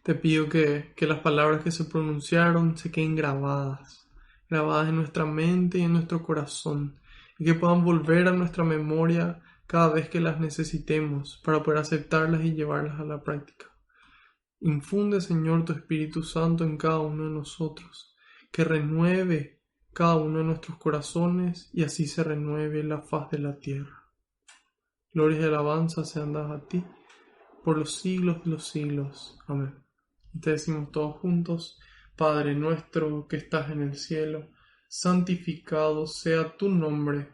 Te pido que las palabras que se pronunciaron se queden grabadas en nuestra mente y en nuestro corazón, y que puedan volver a nuestra memoria cada vez que las necesitemos para poder aceptarlas y llevarlas a la práctica. Infunde, Señor, tu Espíritu Santo en cada uno de nosotros, que renueve cada uno de nuestros corazones y así se renueve la faz de la tierra. Gloria y alabanza sean dadas a ti por los siglos de los siglos. Amén. Y te decimos todos juntos: Padre nuestro que estás en el cielo, santificado sea tu nombre.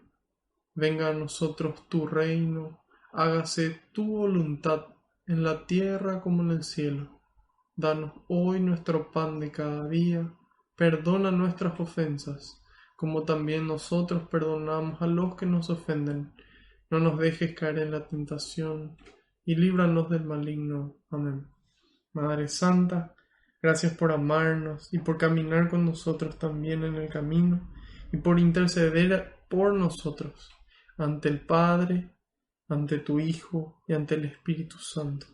Venga a nosotros tu reino, hágase tu voluntad en la tierra como en el cielo. Danos hoy nuestro pan de cada día, perdona nuestras ofensas, como también nosotros perdonamos a los que nos ofenden. No nos dejes caer en la tentación, y líbranos del maligno. Amén. Madre Santa, gracias por amarnos y por caminar con nosotros también en el camino, y por interceder por nosotros ante el Padre, ante tu Hijo y ante el Espíritu Santo.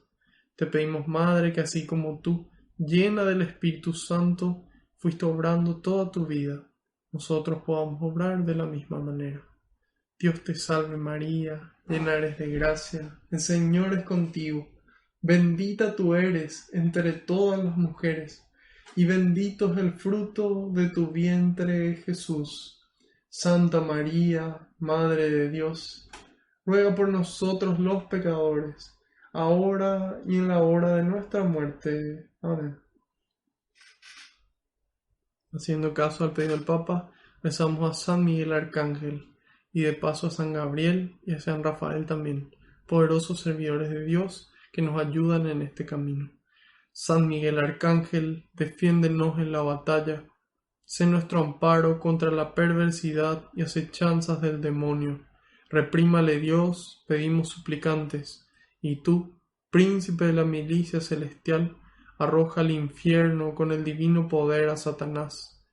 Te pedimos, Madre, que así como tú, llena del Espíritu Santo, fuiste obrando toda tu vida, nosotros podamos obrar de la misma manera. Dios te salve María, llena eres de gracia, el Señor es contigo. Bendita tú eres entre todas las mujeres, y bendito es el fruto de tu vientre, Jesús. Santa María, Madre de Dios, ruega por nosotros los pecadores, ahora y en la hora de nuestra muerte. Amén. Haciendo caso al pedido del Papa, rezamos a San Miguel Arcángel, y de paso a San Gabriel y a San Rafael también, poderosos servidores de Dios, que nos ayudan en este camino. San Miguel Arcángel, defiéndenos en la batalla, sé nuestro amparo contra la perversidad y acechanzas del demonio. Reprímale Dios, pedimos suplicantes, y tú, príncipe de la milicia celestial, arroja al infierno con el divino poder a Satanás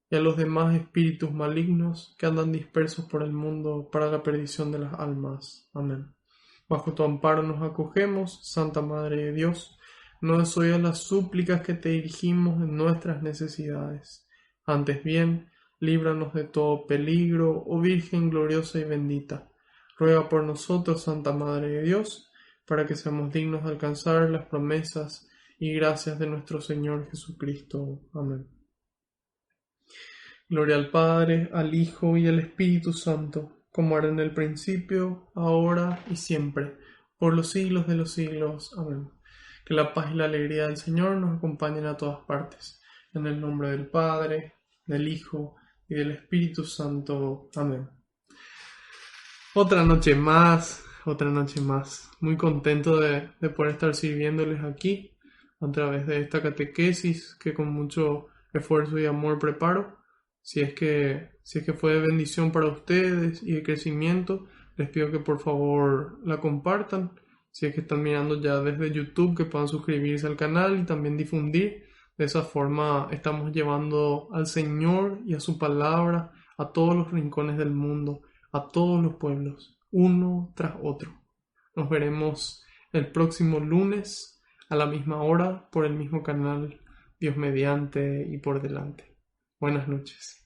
y a los demás espíritus malignos que andan dispersos por el mundo para la perdición de las almas. Amén. Bajo tu amparo nos acogemos, Santa Madre de Dios. No desoyas las súplicas que te dirigimos en nuestras necesidades. Antes bien, líbranos de todo peligro, oh Virgen gloriosa y bendita. Ruega por nosotros, Santa Madre de Dios, para que seamos dignos de alcanzar las promesas y gracias de nuestro Señor Jesucristo. Amén. Gloria al Padre, al Hijo y al Espíritu Santo, como era en el principio, ahora y siempre, por los siglos de los siglos. Amén. Que la paz y la alegría del Señor nos acompañen a todas partes. En el nombre del Padre, del Hijo y del Espíritu Santo. Amén. Otra noche más. Muy contento de poder estar sirviéndoles aquí a través de esta catequesis que con mucho esfuerzo y amor preparo. Si es que fue de bendición para ustedes y de crecimiento, les pido que por favor la compartan. Si es que están mirando ya desde YouTube, que puedan suscribirse al canal y también difundir. De esa forma estamos llevando al Señor y a su palabra a todos los rincones del mundo, a todos los pueblos, uno tras otro. Nos veremos el próximo lunes a la misma hora por el mismo canal, Dios mediante y por delante. Buenas noches.